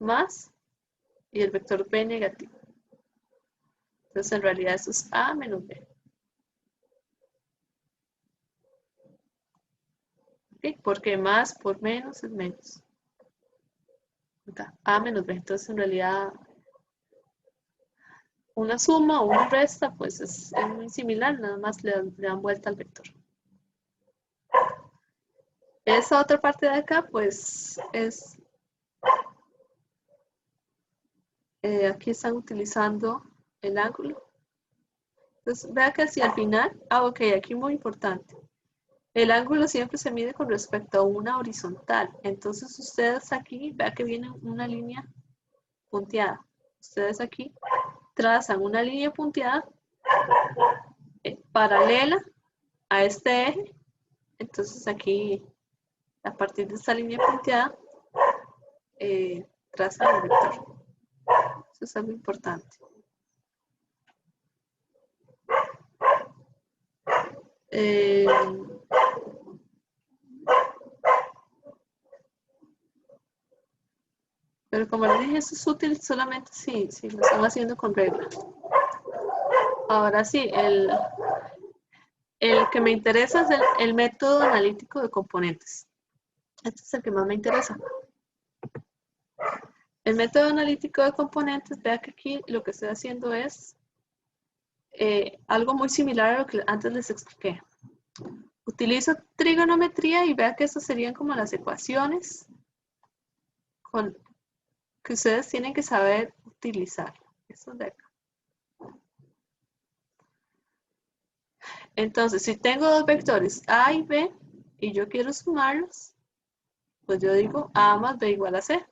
más y el vector B negativo. Entonces, en realidad, esto es A menos B. ¿Ok? Porque más por menos es menos. Acá, A menos B. Entonces, en realidad, una suma o una resta, pues es muy similar, nada más le dan vuelta al vector. Esa otra parte de acá, pues es, aquí están utilizando el ángulo. Entonces, vea que si al final, ok, aquí muy importante. El ángulo siempre se mide con respecto a una horizontal. Entonces, ustedes aquí, vea que viene una línea punteada. Ustedes aquí trazan una línea punteada paralela a este eje. Entonces, aquí, a partir de esta línea punteada, trazan el vector. Eso es algo importante. Pero como les dije, eso es útil solamente si lo están haciendo con regla. Ahora sí, el que me interesa es el método analítico de componentes. Este es el que más me interesa. El método analítico de componentes, vea que aquí lo que estoy haciendo es algo muy similar a lo que antes les expliqué. Utilizo trigonometría y vea que estas serían como las ecuaciones que ustedes tienen que saber utilizar. Estos de acá. Entonces, si tengo dos vectores A y B y yo quiero sumarlos, pues yo digo A más B igual a C,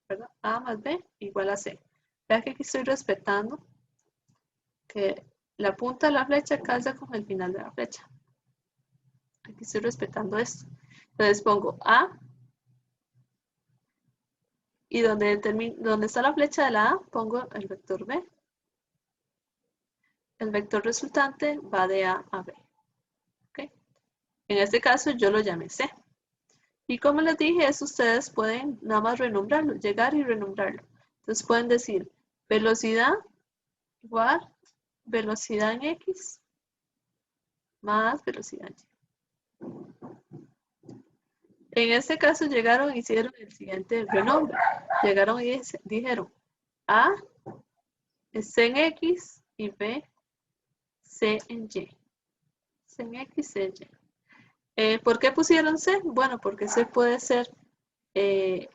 ¿verdad? A más B igual a C. Vean que aquí estoy respetando que la punta de la flecha calza con el final de la flecha. Aquí estoy respetando esto. Entonces pongo A y donde está la flecha de la A, pongo el vector B. El vector resultante va de A a B. ¿Okay? En este caso yo lo llamé C. Y como les dije, eso ustedes pueden nada más renombrarlo, llegar y renombrarlo. Entonces pueden decir velocidad igual velocidad en X más velocidad en Y. En este caso llegaron y hicieron el siguiente renombre. Llegaron y dijeron A es C en X y B C en Y. C en X, C en Y. ¿Por qué pusieron C? Bueno, porque C puede ser, C,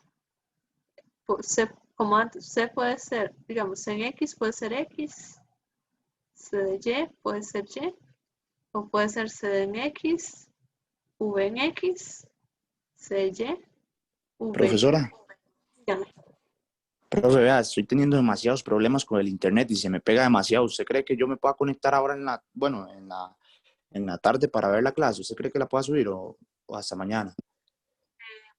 como antes, C puede ser, digamos, C en X puede ser X, C de Y puede ser Y, o puede ser C en X, V en X, C de Y, V en Profesora, Y. profe, vea, estoy teniendo demasiados problemas con el internet y se me pega demasiado. ¿Usted cree que yo me pueda conectar ahora bueno, en la tarde para ver la clase? ¿Usted cree que la pueda subir o hasta mañana?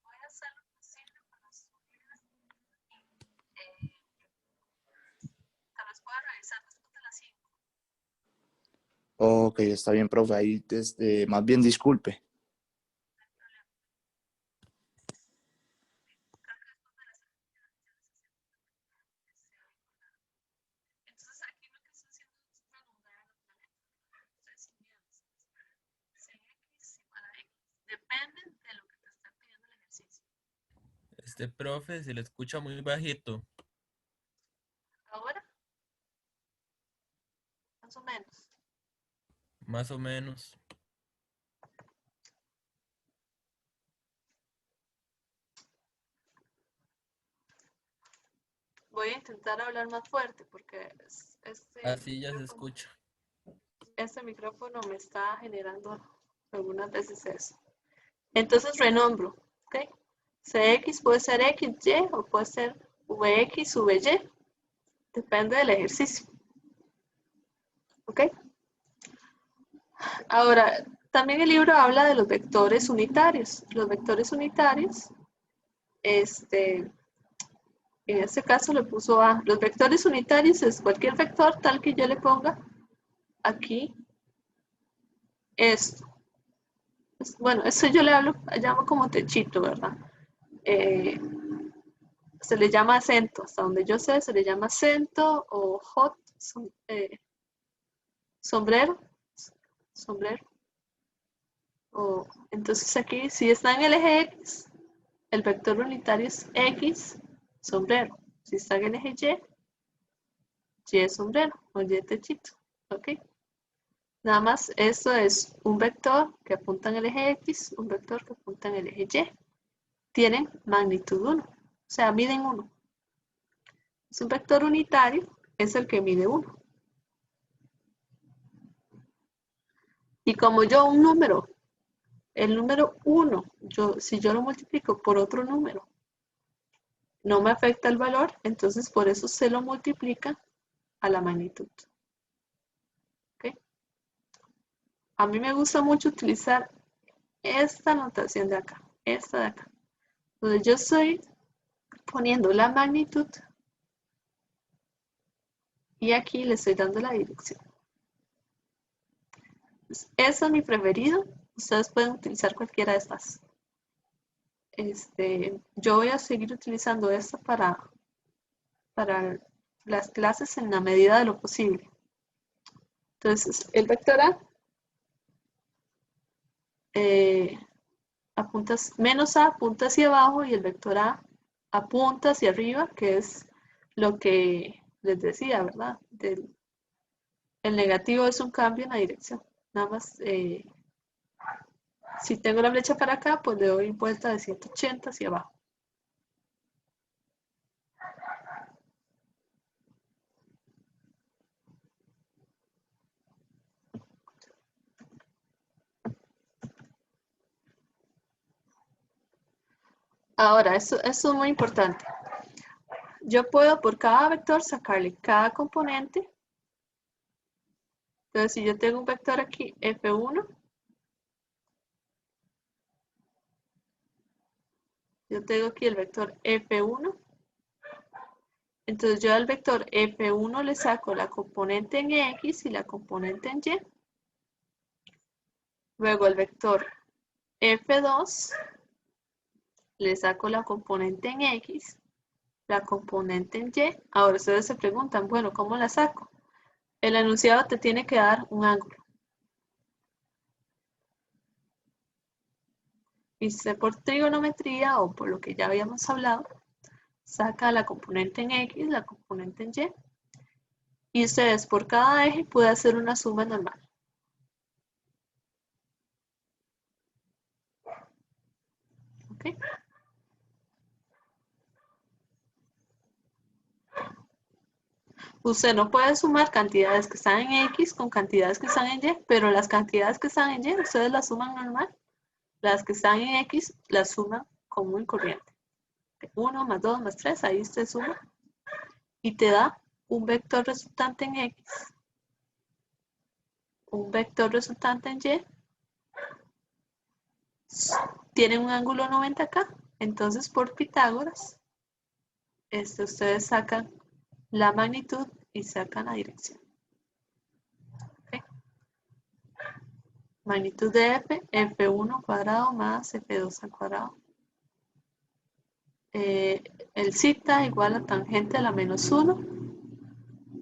Voy a hacer lo posible para subirlas tal vez pueda revisar después de las 5. Ok, está bien, profe. Ahí, más bien disculpe. Entonces aquí lo que estoy haciendo es renombrar los planetas. Entonces, X igual a X. Depende de lo que te está pidiendo el ejercicio. Este profe se le escucha muy bajito. Ahora, más o menos. Más o menos. Voy a intentar hablar más fuerte porque Así ya se escucha. este micrófono me está generando algunas veces eso. Entonces renombro, ¿ok? CX puede ser XY o puede ser VX, VY. Depende del ejercicio. ¿Ok? Ahora, también el libro habla de los vectores unitarios. Los vectores unitarios, en este caso le puso A. Los vectores unitarios es cualquier vector tal que yo le ponga aquí esto. Bueno, eso yo le llamo como techito, ¿verdad? Se le llama acento, hasta donde yo sé, se le llama acento o hot, sombrero, sombrero. Entonces aquí, si está en el eje X, el vector unitario es X, sombrero. Si está en el eje Y es sombrero o Y techito. ¿Ok? Nada más, esto es un vector que apunta en el eje X, un vector que apunta en el eje Y. Tienen magnitud 1, o sea, miden 1. Es un vector unitario, es el que mide 1. Y como yo un número, el número 1, si yo lo multiplico por otro número, no me afecta el valor, entonces por eso se lo multiplica a la magnitud. ¿Okay? A mí me gusta mucho utilizar esta notación de acá, esta de acá, donde yo estoy poniendo la magnitud y aquí le estoy dando la dirección. Entonces, ese es mi preferido. Ustedes pueden utilizar cualquiera de estas. Yo voy a seguir utilizando esta para las clases en la medida de lo posible. Entonces, el vector A menos A apunta hacia abajo y el vector A apunta hacia arriba, que es lo que les decía, ¿verdad? El negativo es un cambio en la dirección. Nada más, si tengo la flecha para acá, pues le doy vuelta de 180 hacia abajo. Ahora, esto es muy importante. Yo puedo por cada vector sacarle cada componente. Entonces, si yo tengo un vector aquí, F1, yo tengo aquí el vector F1. Entonces, yo al vector F1 le saco la componente en X y la componente en Y. Luego al vector F2 le saco la componente en X, la componente en Y. Ahora ustedes se preguntan, bueno, ¿cómo la saco? El enunciado te tiene que dar un ángulo. Y usted por trigonometría o por lo que ya habíamos hablado, saca la componente en X, la componente en Y. Y ustedes por cada eje pueden hacer una suma normal. ¿Ok? Usted no puede sumar cantidades que están en X con cantidades que están en Y, pero las cantidades que están en Y ustedes las suman normal. Las que están en X las suman común y corriente. 1 más 2 más 3, ahí usted suma. Y te da un vector resultante en X, un vector resultante en Y, tiene un ángulo 90 acá. Entonces por Pitágoras, ustedes sacan la magnitud y sacan la dirección. ¿Okay? Magnitud de F, F1 cuadrado más F2 al cuadrado. El zeta igual a tangente a la menos 1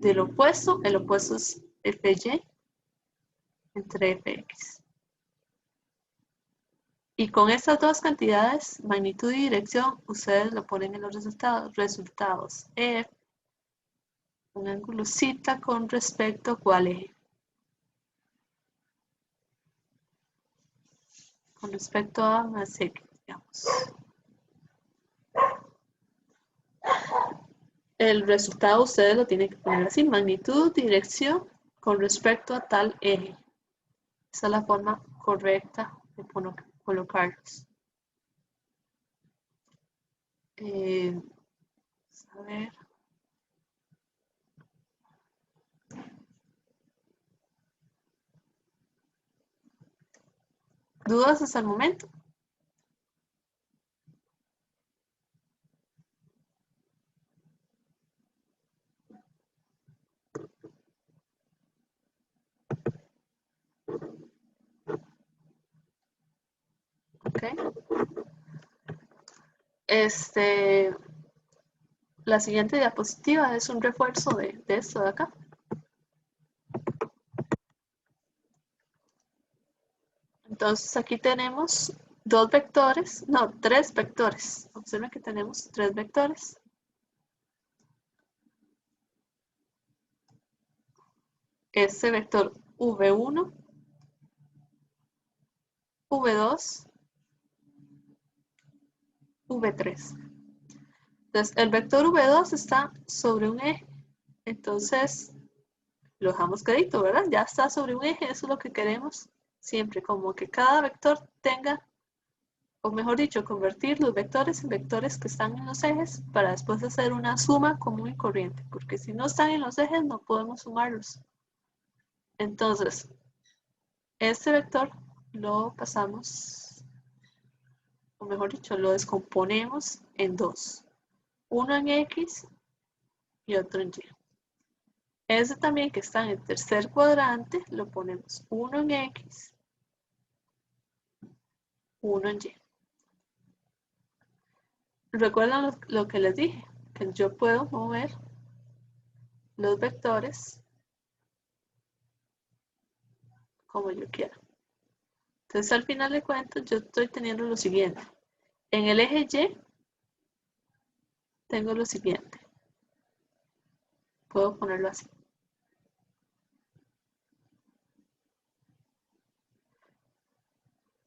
del opuesto. El opuesto es Fy entre Fx. Y con estas dos cantidades, magnitud y dirección, ustedes lo ponen en los resultados. Resultados F, un ángulo zeta con respecto a cuál eje. Con respecto a más X, digamos. El resultado ustedes lo tienen que poner así, magnitud, dirección, con respecto a tal eje. Esa es la forma correcta de colocarlos. A ver. ¿Dudas hasta el momento? Ok. La siguiente diapositiva es un refuerzo de esto de acá. Entonces aquí tenemos tres vectores. Observen que tenemos tres vectores. Este vector V1, V2, V3. Entonces el vector V2 está sobre un eje. Entonces lo dejamos quedito, ¿verdad? Ya está sobre un eje, eso es lo que queremos siempre, como que cada vector tenga, o mejor dicho, convertir los vectores en vectores que están en los ejes para después hacer una suma común y corriente, porque si no están en los ejes no podemos sumarlos. Entonces, este vector lo pasamos, o mejor dicho, lo descomponemos en dos. Uno en X y otro en Y. Ese también que está en el tercer cuadrante, lo ponemos uno en X, uno en Y. ¿Recuerdan lo que les dije? Que yo puedo mover los vectores como yo quiera. Entonces, al final de cuentas, yo estoy teniendo lo siguiente. En el eje Y, tengo lo siguiente. Puedo ponerlo así.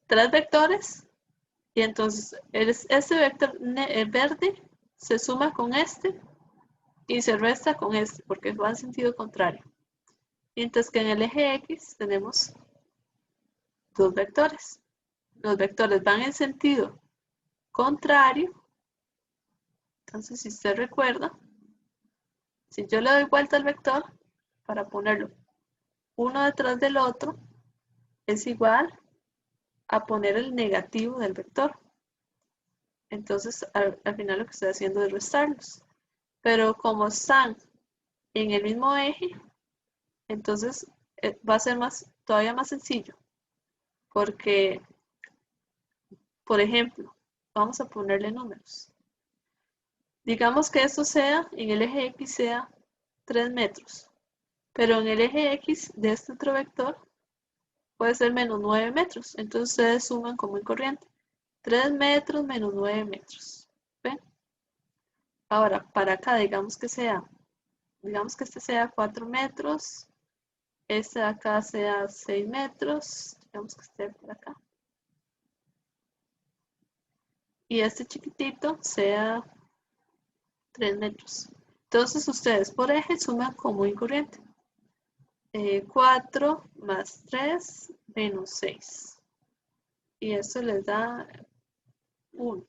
Tres vectores. Y entonces, este vector verde se suma con este y se resta con este, porque va en sentido contrario. Mientras que en el eje X tenemos dos vectores. Los vectores van en sentido contrario Entonces, si usted recuerda, si yo le doy vuelta al vector para ponerlo uno detrás del otro, es igual a poner el negativo del vector. Entonces, al final lo que estoy haciendo es restarlos. Pero como están en el mismo eje, entonces va a ser todavía más sencillo. Porque, por ejemplo, vamos a ponerle números. Digamos que esto sea, en el eje X sea 3 metros. Pero en el eje X de este otro vector puede ser menos 9 metros. Entonces ustedes suman común y corriente. 3 metros menos 9 metros. ¿Ven? Ahora, para acá, digamos que este sea 4 metros. Este de acá sea 6 metros. Digamos que esté por acá. Y este chiquitito sea 3 metros. Entonces ustedes por eje suman común y corriente. 4 más 3 menos 6. Y eso les da 1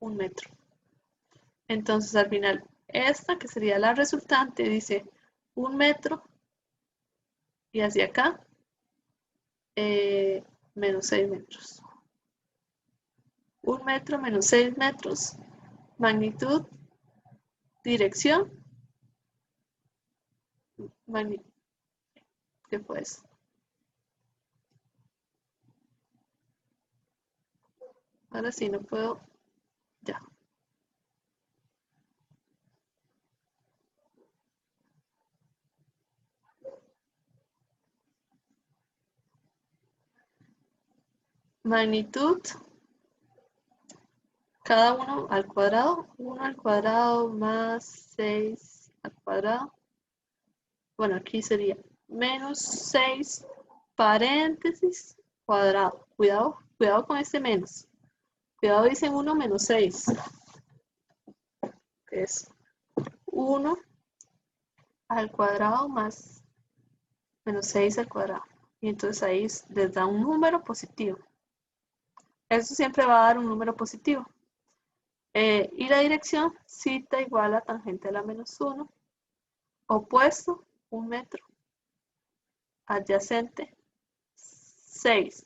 metro. Entonces al final, esta que sería la resultante dice 1 metro y hacia acá menos 6 metros. 1 metro menos 6 metros. Magnitud, dirección. ¿Qué fue eso? Ahora sí, no puedo. Ya. Magnitud, cada uno al cuadrado. 1 al cuadrado más 6 al cuadrado. Bueno, aquí sería menos 6 paréntesis cuadrado. Cuidado con este menos. Cuidado, dicen 1 menos 6. Que es 1 al cuadrado más menos 6 al cuadrado. Y entonces ahí les da un número positivo. Eso siempre va a dar un número positivo. Y la dirección, cita igual a tangente a la menos 1. Opuesto, 1 metro. Adyacente, 6.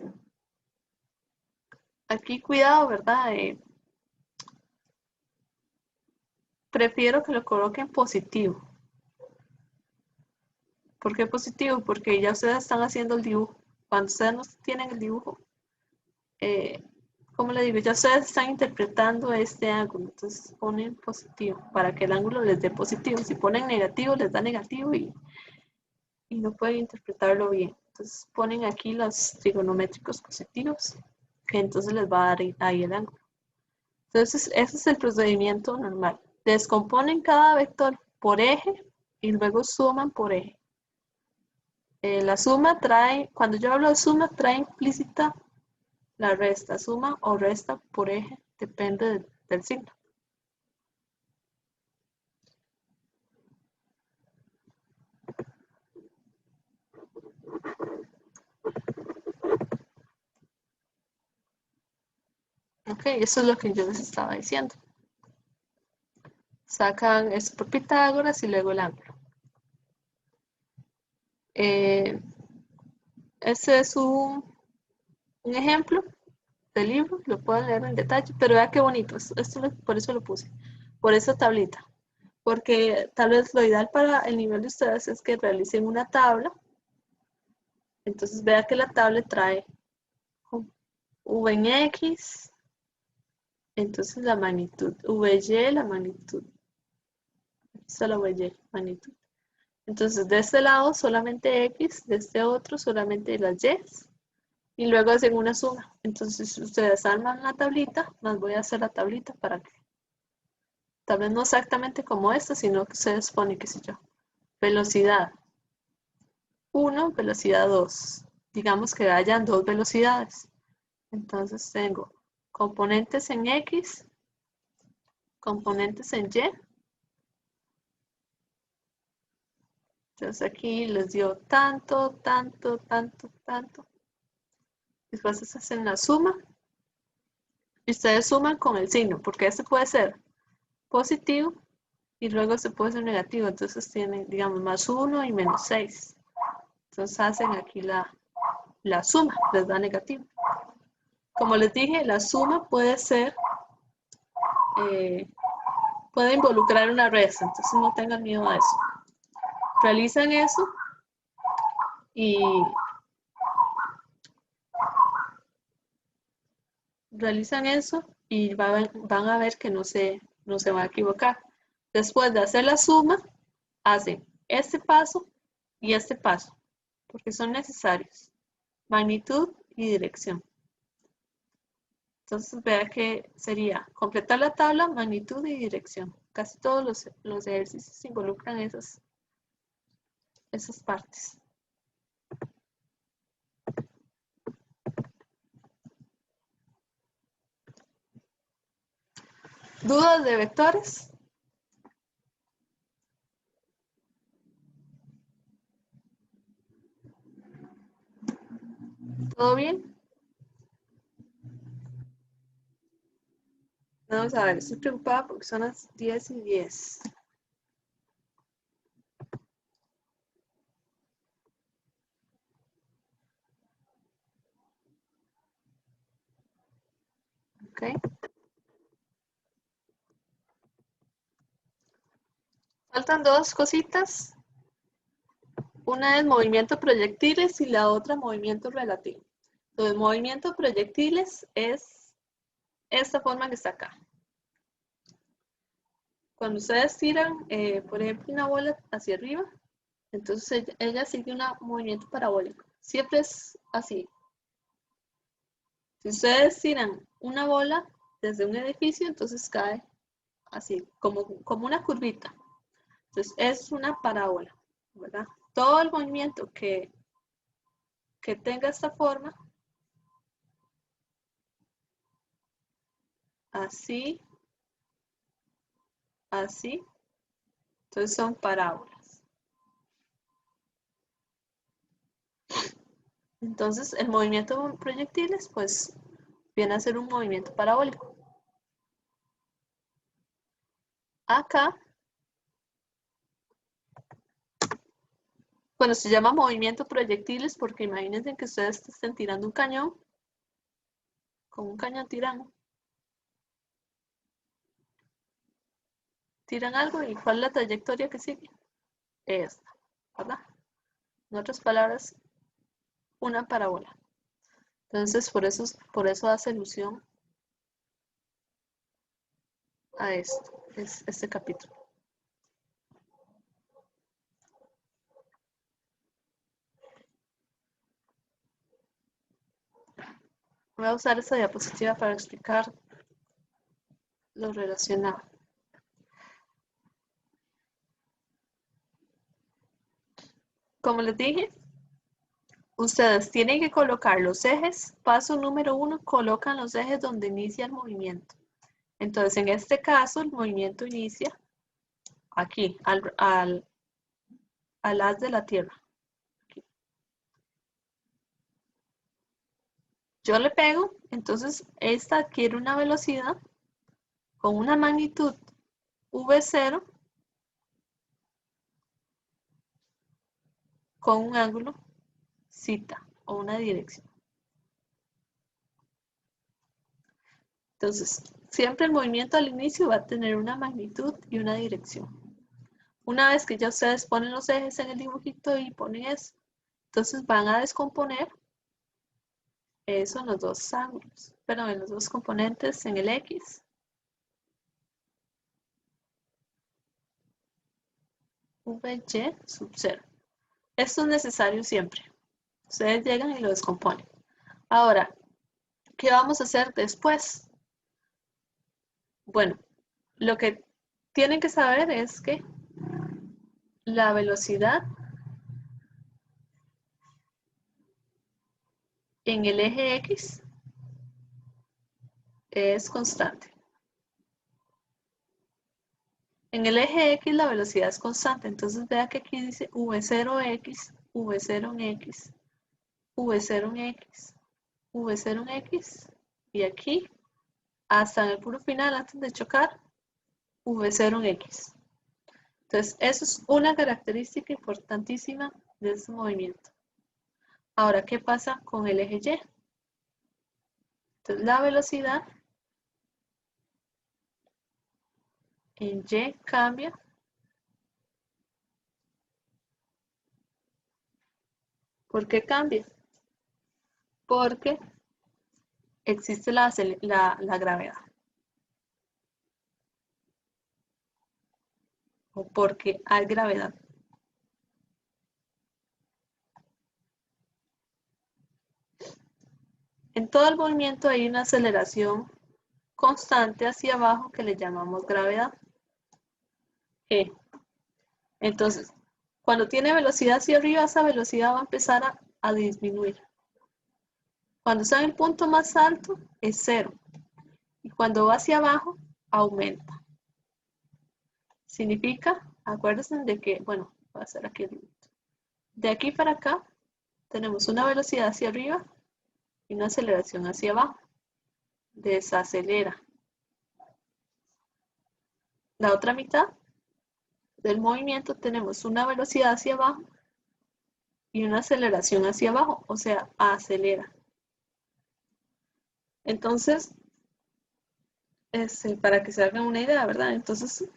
Aquí cuidado, ¿verdad? Prefiero que lo coloquen positivo. ¿Por qué positivo? Porque ya ustedes están haciendo el dibujo. Cuando ustedes no tienen el dibujo, como le digo, ya ustedes están interpretando este ángulo. Entonces ponen positivo para que el ángulo les dé positivo. Si ponen negativo, les da negativo y no pueden interpretarlo bien. Entonces ponen aquí los trigonométricos positivos, que entonces les va a dar ahí el ángulo. Entonces ese es el procedimiento normal. Descomponen cada vector por eje y luego suman por eje. La suma trae, cuando yo hablo de suma, trae implícita la resta. Suma o resta por eje, depende del signo. Ok, eso es lo que yo les estaba diciendo. Sacan esto por Pitágoras y luego el ángulo. Este es un ejemplo del libro, lo pueden leer en detalle, pero vea qué bonito, por eso lo puse, por esa tablita, porque tal vez lo ideal para el nivel de ustedes es que realicen una tabla. Entonces vea que la tabla trae V en X, entonces la magnitud, VY, la magnitud, solo VY, magnitud. Entonces de este lado solamente X, de este otro solamente las Y, y luego hacen una suma. Entonces ustedes arman la tablita, más voy a hacer la tablita para que, tal vez no exactamente como esta, sino que ustedes ponen, qué sé yo, velocidad 1, velocidad 2. Digamos que hayan dos velocidades. Entonces tengo componentes en X, componentes en Y. Entonces aquí les dio tanto, tanto, tanto, tanto. Después hacen la suma. Y ustedes suman con el signo, porque este puede ser positivo y luego este puede ser negativo. Entonces tienen, digamos, más 1 y menos 6. Entonces hacen aquí la suma, les da negativo. Como les dije, la suma puede ser, puede involucrar una resta, entonces no tengan miedo a eso. Realizan eso y van a ver que no se va a equivocar. Después de hacer la suma, hacen este paso y este paso, porque son necesarios. Magnitud y dirección. Entonces vea que sería completar la tabla, magnitud y dirección. Casi todos los ejercicios involucran esas partes. ¿Dudas de vectores? ¿Todo bien? Vamos a ver, estoy preocupada porque son las 10:10. Ok. Faltan dos cositas. Una es movimiento proyectiles y la otra movimiento relativo. Entonces, movimiento proyectiles es esta forma que está acá. Cuando ustedes tiran, por ejemplo, una bola hacia arriba, entonces ella sigue un movimiento parabólico. Siempre es así. Si ustedes tiran una bola desde un edificio, entonces cae así, como una curvita. Entonces es una parábola, ¿verdad? Todo el movimiento que tenga esta forma, así, así, entonces son parábolas. Entonces el movimiento de proyectiles, pues, viene a ser un movimiento parabólico. Acá, bueno, se llama movimiento proyectiles porque imagínense que ustedes estén tirando un cañón, con un cañón tirando. Tiran algo y ¿cuál es la trayectoria que sigue? Esta, ¿verdad? En otras palabras, una parábola. Entonces, por eso hace alusión a esto, este capítulo. Voy a usar esta diapositiva para explicar lo relacionado. Como les dije, ustedes tienen que colocar los ejes. Paso número 1, colocan los ejes donde inicia el movimiento. Entonces, en este caso, el movimiento inicia aquí, al haz de la Tierra. Aquí. Yo le pego, entonces esta adquiere una velocidad con una magnitud V0 con un ángulo θ o una dirección. Entonces, siempre el movimiento al inicio va a tener una magnitud y una dirección. Una vez que ya ustedes ponen los ejes en el dibujito y ponen eso, entonces van a descomponer eso en los dos ángulos, pero en los dos componentes en el X. VY sub 0. Esto es necesario siempre. Ustedes llegan y lo descomponen. Ahora, ¿qué vamos a hacer después? Bueno, lo que tienen que saber es que la velocidad en el eje X es constante. En el eje X la velocidad es constante, entonces vea que aquí dice V0X, V0 en X, V0 en X, V0 en X, y aquí hasta en el puro final, antes de chocar, v0 en x. Entonces, eso es una característica importantísima de este movimiento. Ahora, ¿qué pasa con el eje Y? Entonces, la velocidad en Y cambia ¿por qué cambia? Porque existe la gravedad. O porque hay gravedad. En todo el movimiento hay una aceleración constante hacia abajo que le llamamos gravedad. G. Entonces, cuando tiene velocidad hacia arriba, esa velocidad va a empezar a disminuir. Cuando está en el punto más alto, es 0. Y cuando va hacia abajo, aumenta. Significa, acuérdense de que, bueno, voy a hacer aquí el límite. De aquí para acá, tenemos una velocidad hacia arriba y una aceleración hacia abajo. Desacelera. La otra mitad del movimiento tenemos una velocidad hacia abajo y una aceleración hacia abajo, o sea, acelera. Entonces, para que se hagan una idea, ¿verdad? Entonces,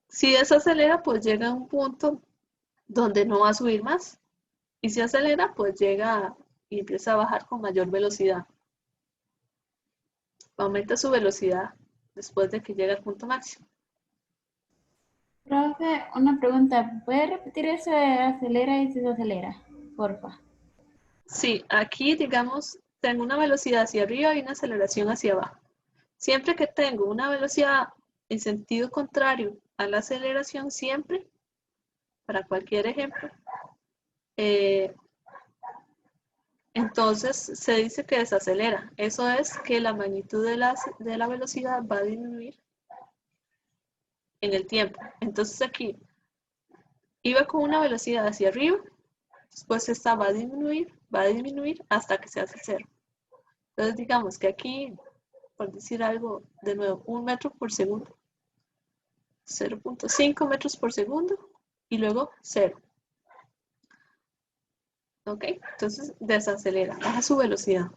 si desacelera, pues llega a un punto donde no va a subir más. Y si acelera, pues llega y empieza a bajar con mayor velocidad. Aumenta su velocidad después de que llega al punto máximo. Profe, una pregunta. ¿Puede repetir eso de acelera y desacelera? Porfa. Sí, aquí, digamos, tengo una velocidad hacia arriba y una aceleración hacia abajo. Siempre que tengo una velocidad en sentido contrario a la aceleración, siempre, para cualquier ejemplo, entonces se dice que desacelera. Eso es que la magnitud de la velocidad va a disminuir en el tiempo. Entonces aquí iba con una velocidad hacia arriba, después esta va a disminuir hasta que se hace 0. Entonces digamos que aquí, por decir algo, de nuevo, 1 metro por segundo, 0.5 metros por segundo y luego 0. ¿Ok? Entonces desacelera, baja su velocidad.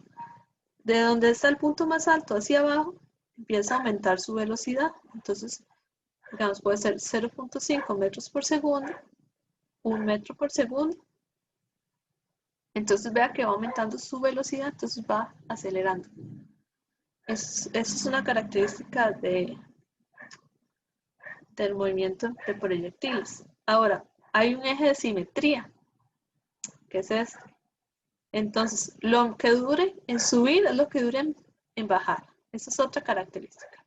De donde está el punto más alto hacia abajo, empieza a aumentar su velocidad. Entonces, digamos, puede ser 0.5 metros por segundo, 1 metro por segundo. Entonces vea que va aumentando su velocidad, entonces va acelerando. Eso es una característica del movimiento de proyectiles. Ahora, hay un eje de simetría, que es este. Entonces, lo que dure en subir es lo que dure en bajar. Esa es otra característica.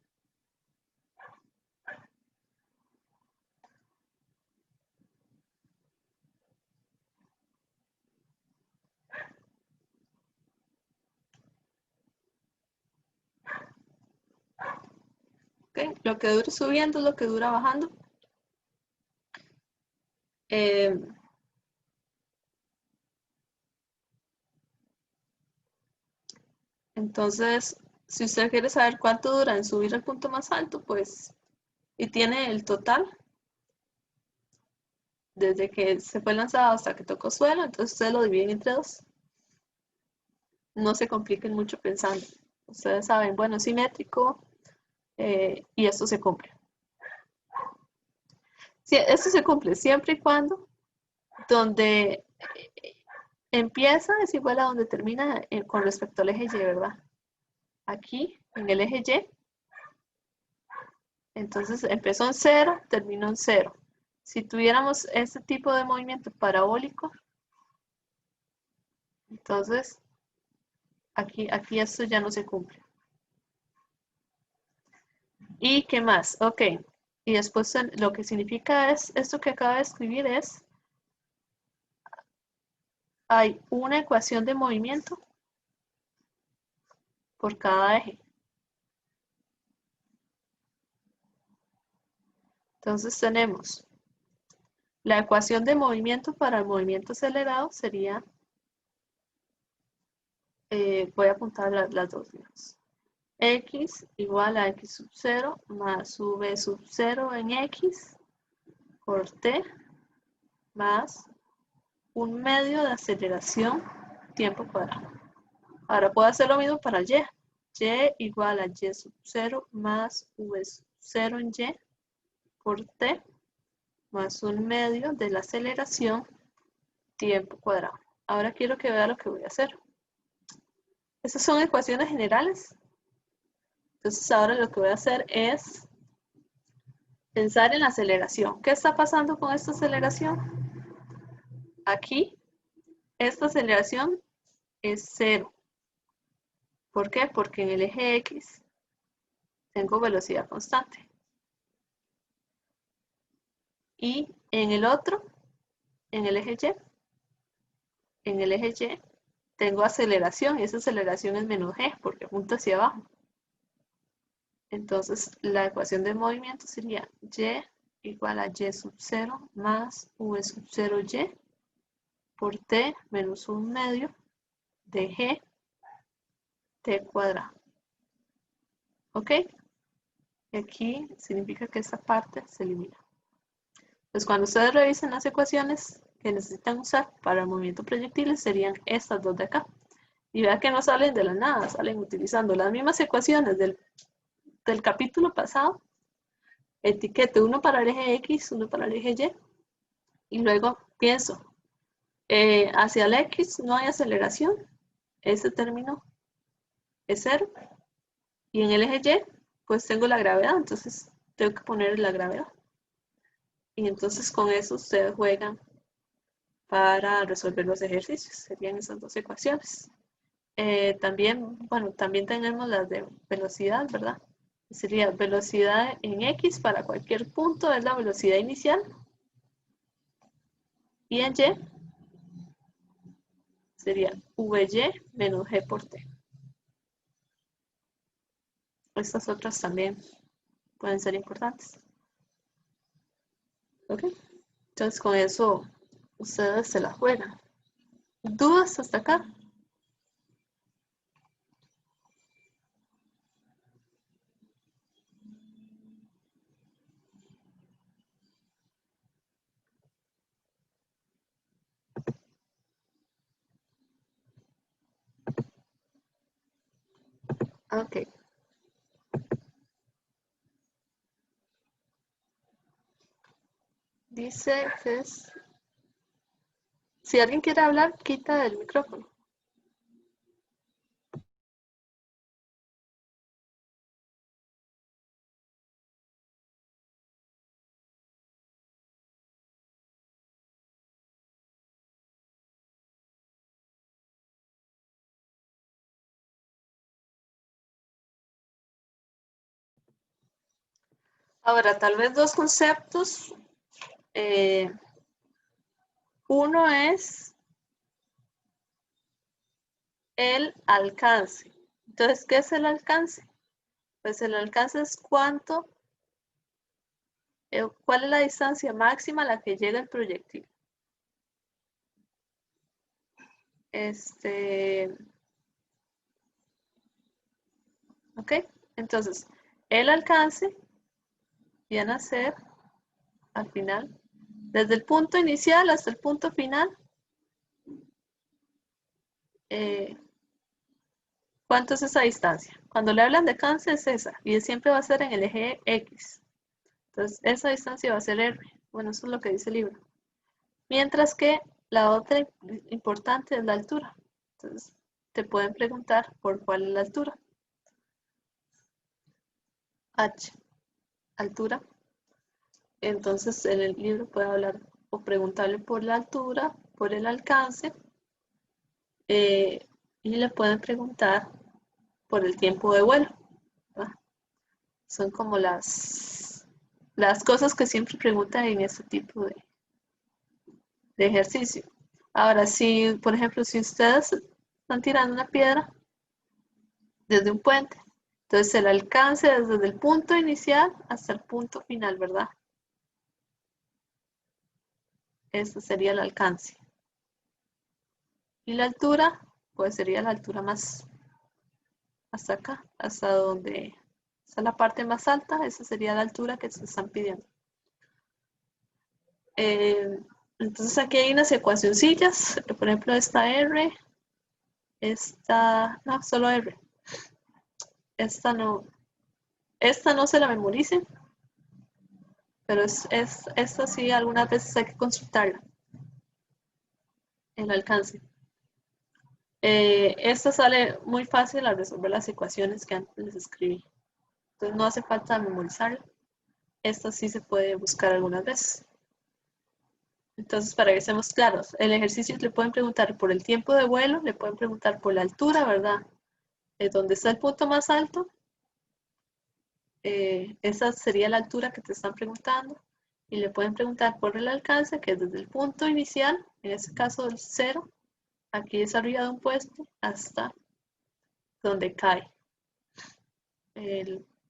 ¿Okay? Lo que dure subiendo es lo que dura bajando. Entonces, si usted quiere saber cuánto dura en subir al punto más alto, pues, y tiene el total, desde que se fue lanzado hasta que tocó suelo, entonces ustedes lo dividen entre 2. No se compliquen mucho pensando. Ustedes saben, bueno, es simétrico y esto se cumple. Sí, esto se cumple siempre y cuando donde empieza es igual a donde termina con respecto al eje Y, ¿verdad? Aquí, en el eje Y, entonces empezó en 0, terminó en 0. Si tuviéramos este tipo de movimiento parabólico, entonces aquí esto ya no se cumple. ¿Y qué más? Ok. Y después lo que significa es, esto que acaba de escribir es, hay una ecuación de movimiento por cada eje. Entonces tenemos la ecuación de movimiento para el movimiento acelerado sería, voy a apuntar las dos, digamos. X igual a X sub 0 más V sub 0 en X por T más un medio de aceleración tiempo cuadrado. Ahora puedo hacer lo mismo para Y. Y igual a Y sub 0 más V sub 0 en Y por T más un medio de la aceleración tiempo cuadrado. Ahora quiero que vea lo que voy a hacer. Estas son ecuaciones generales. Entonces ahora lo que voy a hacer es pensar en la aceleración. ¿Qué está pasando con esta aceleración? Aquí, esta aceleración es 0. ¿Por qué? Porque en el eje X tengo velocidad constante. Y en el otro, en el eje Y, tengo aceleración y esa aceleración es menos g porque apunta hacia abajo. Entonces la ecuación de movimiento sería y igual a y sub 0 más v sub 0y por t menos un medio de g t cuadrado. ¿Ok? Aquí significa que esta parte se elimina. Entonces cuando ustedes revisen las ecuaciones que necesitan usar para el movimiento proyectiles serían estas dos de acá. Y vean que no salen de la nada, salen utilizando las mismas ecuaciones del capítulo pasado. Etiquete uno para el eje X, uno para el eje Y. Y luego pienso, hacia el X no hay aceleración. Ese término es 0. Y en el eje Y, pues tengo la gravedad, entonces tengo que poner la gravedad. Y entonces con eso ustedes juegan para resolver los ejercicios. Serían esas dos ecuaciones. También tenemos las de velocidad, ¿verdad? Sería velocidad en X para cualquier punto, es la velocidad inicial. Y en Y sería VY menos G por T. Estas otras también pueden ser importantes. ¿Ok? Entonces con eso ustedes se la juegan. ¿Dudas hasta acá? Ok. Dice que es... Si alguien quiere hablar, quita el micrófono. Ahora, tal vez dos conceptos. Uno es el alcance. Entonces, ¿qué es el alcance? Pues el alcance es cuál es la distancia máxima a la que llega el proyectil. Ok, entonces, el alcance viene a ser, al final, desde el punto inicial hasta el punto final, ¿cuánto es esa distancia? Cuando le hablan de alcance es esa, y siempre va a ser en el eje X. Entonces, esa distancia va a ser R. Bueno, eso es lo que dice el libro. Mientras que la otra importante es la altura. Entonces, te pueden preguntar por cuál es la altura. H, altura. Entonces, en el libro puede hablar o preguntarle por la altura, por el alcance, y le pueden preguntar por el tiempo de vuelo. ¿verdad? Son como las cosas que siempre preguntan en este tipo de ejercicio. Ahora, si, por ejemplo, si ustedes están tirando una piedra desde un puente, entonces el alcance es desde el punto inicial hasta el punto final, ¿verdad? Ese sería el alcance. Y la altura, pues sería la altura más hasta acá, hasta donde está la parte más alta, esa sería la altura que se están pidiendo. Entonces aquí hay unas ecuacioncillas, por ejemplo esta R, esta, no, solo R, esta no se la memoricen, pero esta sí algunas veces hay que consultarla, el alcance. Esta sale muy fácil al resolver las ecuaciones que antes les escribí. Entonces no hace falta memorizarla. Esta sí se puede buscar algunas veces. Entonces, para que estemos claros, el ejercicio le pueden preguntar por el tiempo de vuelo, le pueden preguntar por la altura, ¿verdad? ¿Dónde está el punto más alto? Esa sería la altura que te están preguntando. Y le pueden preguntar por el alcance, que es desde el punto inicial, en este caso del 0, aquí es arriba de un puente, hasta donde cae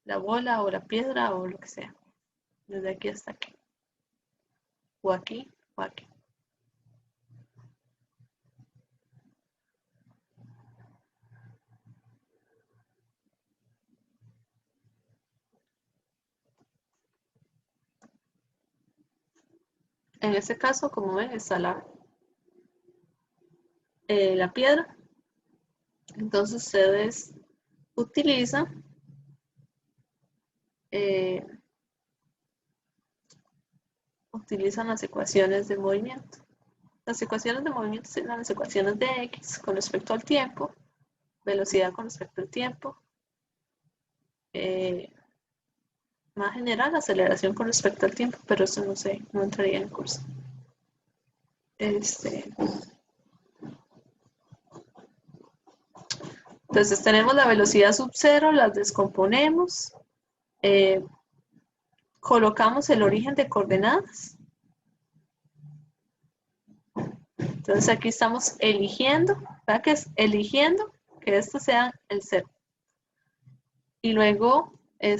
la bola o la piedra o lo que sea. Desde aquí hasta aquí. O aquí o aquí. En este caso, como ven, está la piedra. Entonces ustedes utilizan las ecuaciones de movimiento. Las ecuaciones de movimiento son las ecuaciones de X con respecto al tiempo, velocidad con respecto al tiempo, más general, aceleración con respecto al tiempo, pero eso no sé, no entraría en el curso. Entonces tenemos la velocidad sub cero, las descomponemos, colocamos el origen de coordenadas. Entonces aquí estamos eligiendo, ¿verdad? Que es eligiendo que esto sea el 0. Y luego, en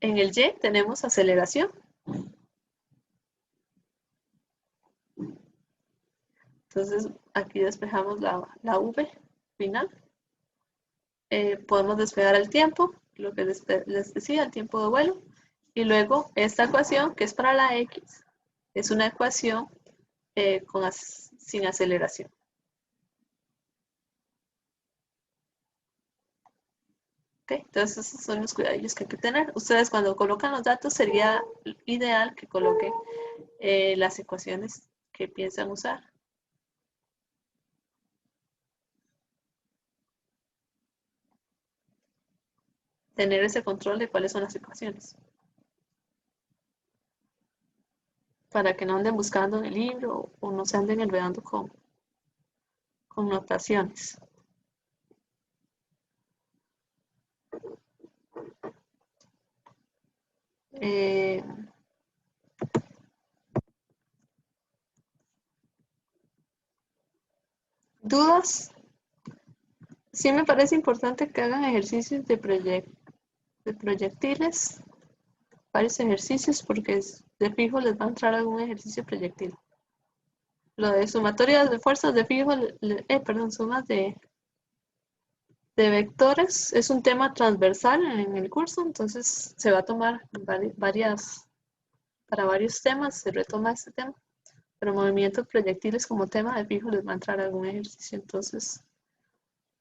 el Y tenemos aceleración. Entonces aquí despejamos la V final. Podemos despejar el tiempo, lo que les decía, el tiempo de vuelo. Y luego esta ecuación, que es para la X, es una ecuación sin aceleración. Okay, entonces esos son los cuidadillos que hay que tener. Ustedes cuando colocan los datos sería ideal que coloquen las ecuaciones que piensan usar. Tener ese control de cuáles son las ecuaciones. Para que no anden buscando en el libro o no se anden enredando con notaciones. ¿Dudas? Sí me parece importante que hagan ejercicios de proyectiles, varios ejercicios, porque de fijo les va a entrar algún ejercicio proyectil. Lo de sumatorias de fuerzas de fijo, sumas de vectores, es un tema transversal en el curso, entonces se va a tomar para varios temas, se retoma este tema, pero movimientos proyectiles como tema de fijo les va a entrar algún ejercicio, entonces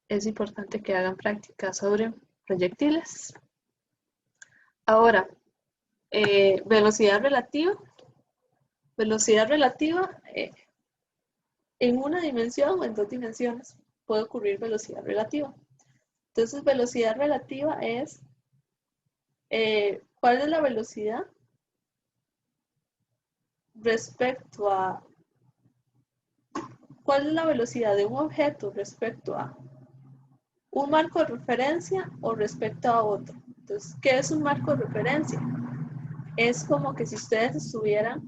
es importante que hagan práctica sobre proyectiles. Ahora, velocidad relativa. Velocidad relativa, en una dimensión o en dos dimensiones puede ocurrir velocidad relativa. Entonces, velocidad relativa es ¿cuál es la velocidad respecto a cuál es la velocidad de un objeto respecto a un marco de referencia o respecto a otro? Entonces, ¿qué es un marco de referencia? Es como que si ustedes estuvieran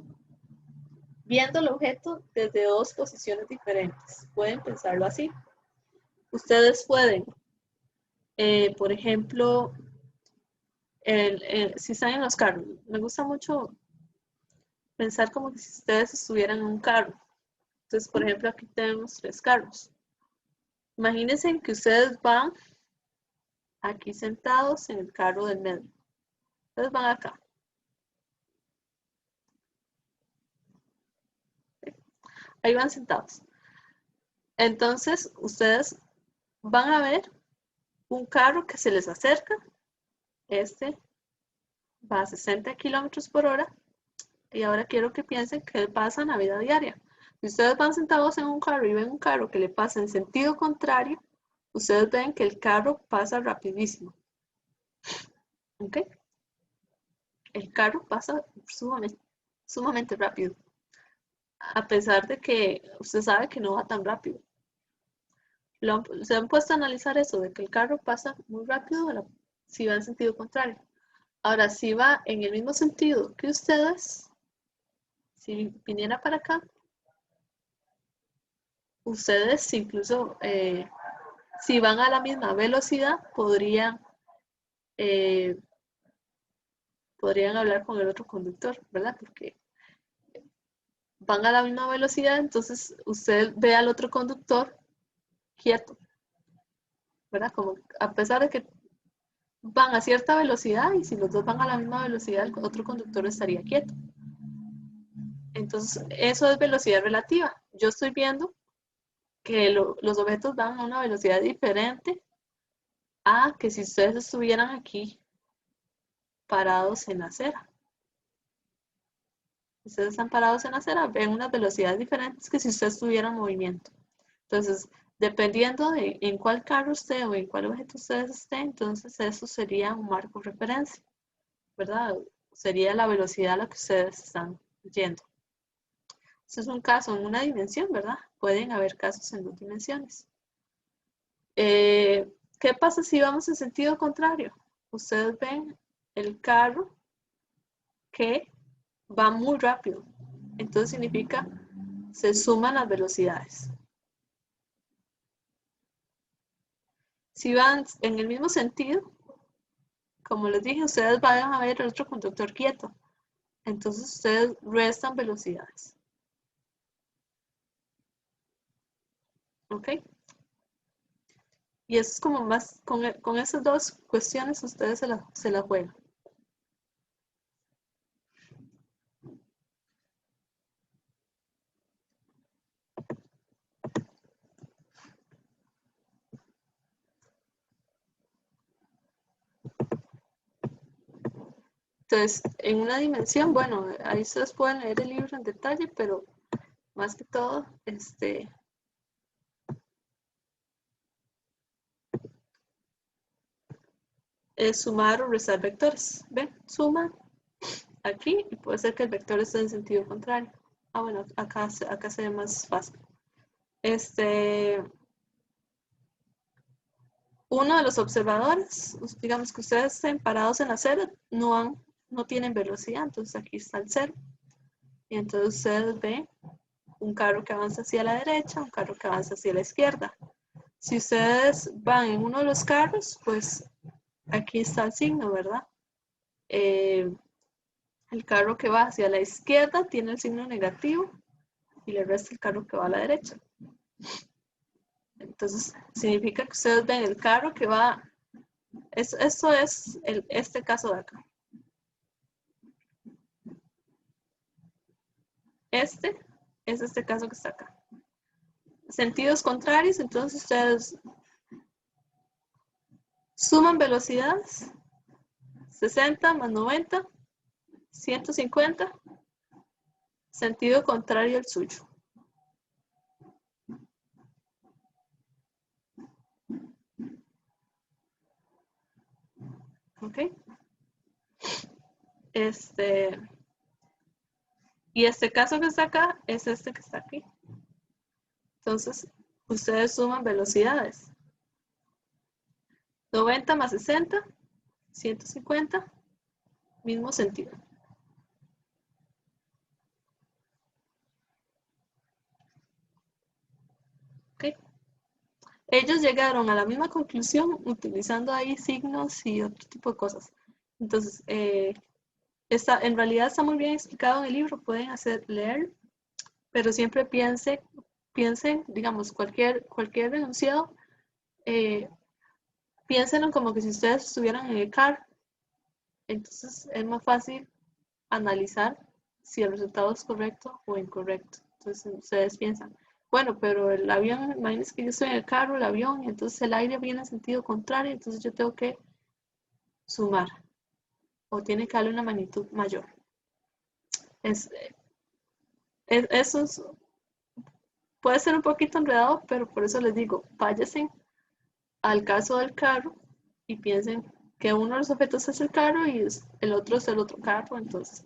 viendo el objeto desde dos posiciones diferentes. Pueden pensarlo así. Ustedes pueden, por ejemplo, si están en los carros, me gusta mucho pensar como que si ustedes estuvieran en un carro. Entonces, por ejemplo, aquí tenemos 3 carros. Imagínense que ustedes van aquí sentados en el carro del medio. Ustedes van acá. Ahí van sentados. Entonces, ustedes van a ver un carro que se les acerca. Este va a 60 kilómetros por hora. Y ahora quiero que piensen que pasa en la vida diaria. Si ustedes van sentados en un carro y ven un carro que le pasa en sentido contrario, ustedes ven que el carro pasa rapidísimo. ¿Ok? El carro pasa sumamente rápido. A pesar de que usted sabe que no va tan rápido. Se han puesto a analizar eso, de que el carro pasa muy rápido si va en sentido contrario. Ahora, si va en el mismo sentido que ustedes, si viniera para acá, ustedes incluso, si van a la misma velocidad, podrían hablar con el otro conductor, ¿verdad? Porque van a la misma velocidad, entonces usted ve al otro conductor quieto, ¿verdad? Como a pesar de que van a cierta velocidad y si los dos van a la misma velocidad, el otro conductor estaría quieto. Entonces, eso es velocidad relativa. Yo estoy viendo que los objetos van a una velocidad diferente a que si ustedes estuvieran aquí parados en la acera. Ustedes están parados en la acera, ven unas velocidades diferentes que si usted estuviera en movimiento. Entonces, dependiendo de en cuál carro esté o en cuál objeto ustedes estén, entonces eso sería un marco de referencia, ¿verdad? Sería la velocidad a la que ustedes están yendo. Este es un caso en una dimensión, ¿verdad? Pueden haber casos en dos dimensiones. ¿Qué pasa si vamos en sentido contrario? Ustedes ven el carro que va muy rápido. Entonces significa se suman las velocidades. Si van en el mismo sentido, como les dije, ustedes van a ver el otro conductor quieto. Entonces ustedes restan velocidades. ¿Ok? Y eso es como más, con esas dos cuestiones ustedes se la juegan. Entonces, en una dimensión, bueno, ahí ustedes pueden leer el libro en detalle, pero más que todo, es sumar o restar vectores. ¿Ven? Suma aquí y puede ser que el vector esté en sentido contrario. Ah, bueno, acá se ve más fácil. Uno de los observadores, digamos que ustedes estén parados en la acera, no tienen velocidad, entonces aquí está el cero. Y entonces ustedes ven un carro que avanza hacia la derecha, un carro que avanza hacia la izquierda. Si ustedes van en uno de los carros, pues aquí está el signo, ¿verdad? El carro que va hacia la izquierda tiene el signo negativo y le resta el carro que va a la derecha. Entonces, significa que ustedes ven el carro que va. Esto es este caso de acá. Este es este caso que está acá. Sentidos contrarios, entonces ustedes suman velocidades. 60 más 90, 150. Sentido contrario al suyo. ¿Ok? Y este caso que está acá es este que está aquí. Entonces, ustedes suman velocidades. 90 más 60, 150, mismo sentido. ¿Ok? Ellos llegaron a la misma conclusión utilizando ahí signos y otro tipo de cosas. Entonces, en realidad está muy bien explicado en el libro, pueden leer, pero siempre piensen, digamos, cualquier enunciado, piénsenlo como que si ustedes estuvieran en el carro. Entonces es más fácil analizar si el resultado es correcto o incorrecto. Entonces ustedes piensan, bueno, pero el avión, imagínense que yo estoy en el carro, el avión, y entonces el aire viene en sentido contrario, entonces yo tengo que sumar o tiene que darle una magnitud mayor. Eso puede ser un poquito enredado, pero por eso les digo, váyanse al caso del carro y piensen que uno de los objetos es el carro y el otro es el otro carro, entonces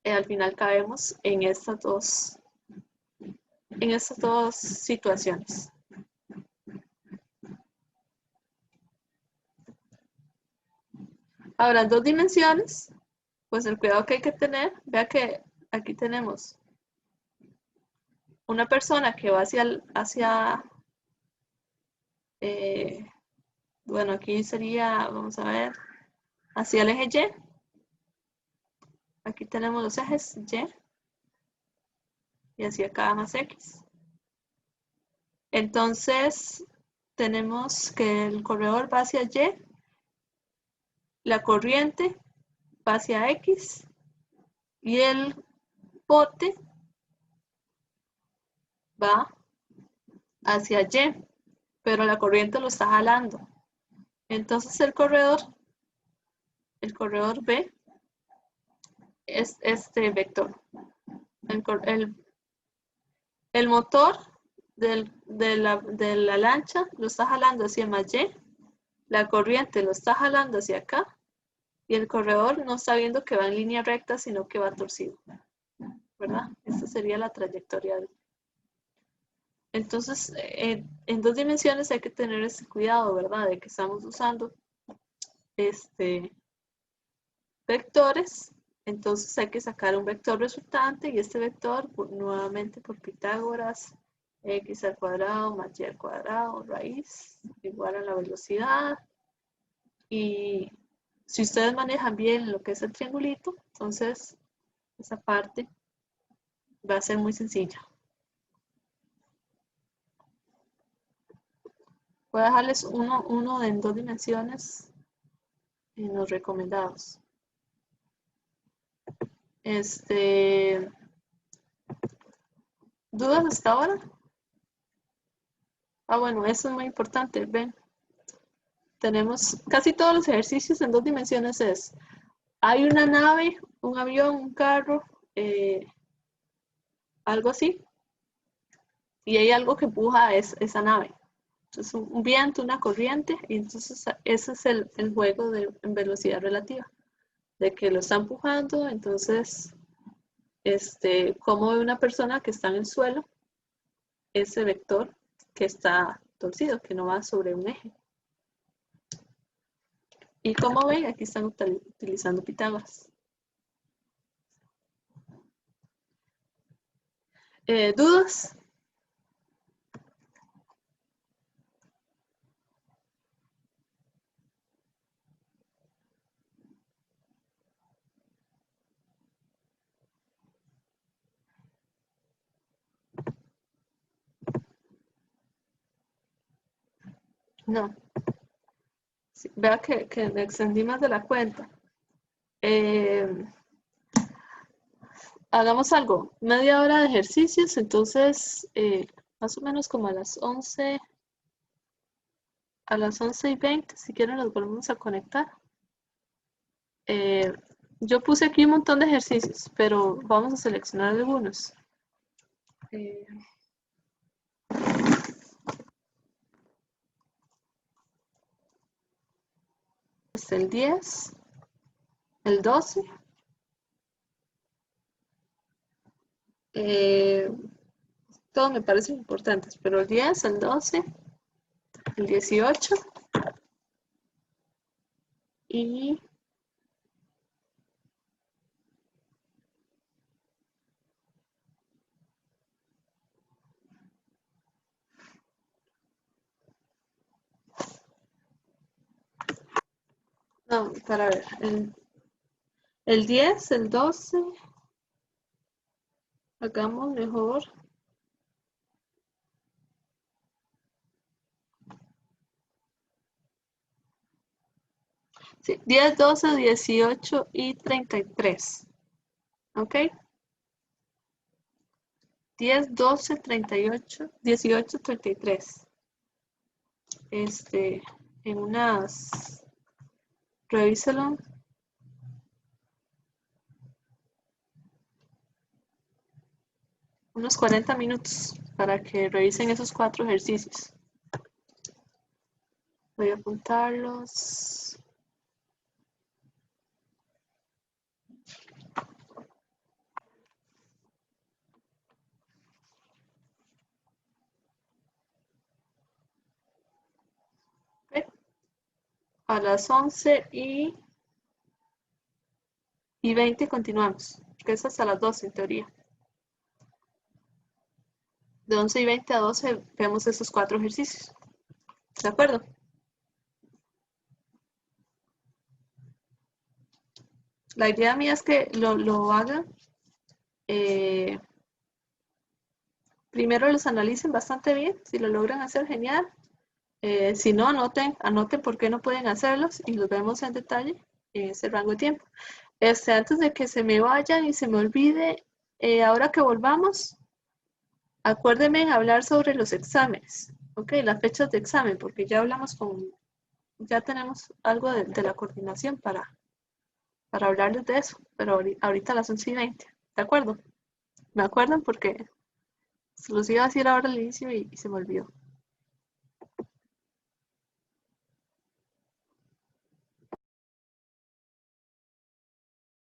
al final caemos en estas dos situaciones. Ahora, en 2 dimensiones, pues el cuidado que hay que tener, vea que aquí tenemos una persona que va bueno, aquí sería, vamos a ver, hacia el eje Y. Aquí tenemos los ejes Y hacia acá más X. Entonces, tenemos que el corredor va hacia Y, la corriente va hacia X y el bote va hacia Y, pero la corriente lo está jalando. Entonces el corredor B es este vector. El motor de la lancha lo está jalando hacia más Y, la corriente lo está jalando hacia acá y el corredor no está viendo que va en línea recta, sino que va torcido, ¿verdad? Esta sería la trayectoria. Entonces, en 2 dimensiones hay que tener ese cuidado, ¿verdad? De que estamos usando vectores. Entonces hay que sacar un vector resultante y este vector, nuevamente por Pitágoras, x al cuadrado más y al cuadrado, raíz, igual a la velocidad. Y si ustedes manejan bien lo que es el triangulito, entonces esa parte va a ser muy sencilla. Voy a dejarles uno en 2 dimensiones en los recomendados. ¿Dudas hasta ahora? Bueno, eso es muy importante, ven. Tenemos casi todos los ejercicios en 2 dimensiones hay una nave, un avión, un carro, algo así, y hay algo que empuja esa nave. Entonces, un viento, una corriente, y entonces ese es el juego en velocidad relativa, de que lo está empujando, entonces, como una persona que está en el suelo, ese vector que está torcido, que no va sobre un eje. Y como ven, aquí están utilizando Pitágoras. ¿Dudas? No. Sí, vea que me extendí más de la cuenta. Hagamos algo, media hora de ejercicios, entonces más o menos como a las 11:20, si quieren los volvemos a conectar. Yo puse aquí un montón de ejercicios, pero vamos a seleccionar algunos. El 10, el 12. Todos me parecen importantes, pero el 10, el 12, el 18 y no, para ver, el 10, el 12, hagamos mejor Sí, 10, 12, 18 y 33. ¿Ok? 10, 12, 38, 18, 33. En unas, revíselo. Unos 40 minutos para que revisen esos 4 ejercicios. Voy a apuntarlos. Okay. A las 11:20 continuamos, que es hasta las 12 en teoría. De 11:20 a 12 vemos esos 4 ejercicios. ¿De acuerdo? La idea mía es que lo hagan. Primero los analicen bastante bien. Si lo logran hacer, genial. Si no, anoten por qué no pueden hacerlos y los vemos en detalle en ese rango de tiempo. Antes de que se me vayan y se me olvide, ahora que volvamos, acuérdenme en hablar sobre los exámenes, ¿ok? Las fechas de examen, porque ya hablamos ya tenemos algo de la coordinación para hablarles de eso, pero ahorita a las 11:20, ¿de acuerdo? ¿Me acuerdan? Porque se los iba a decir ahora al inicio y se me olvidó.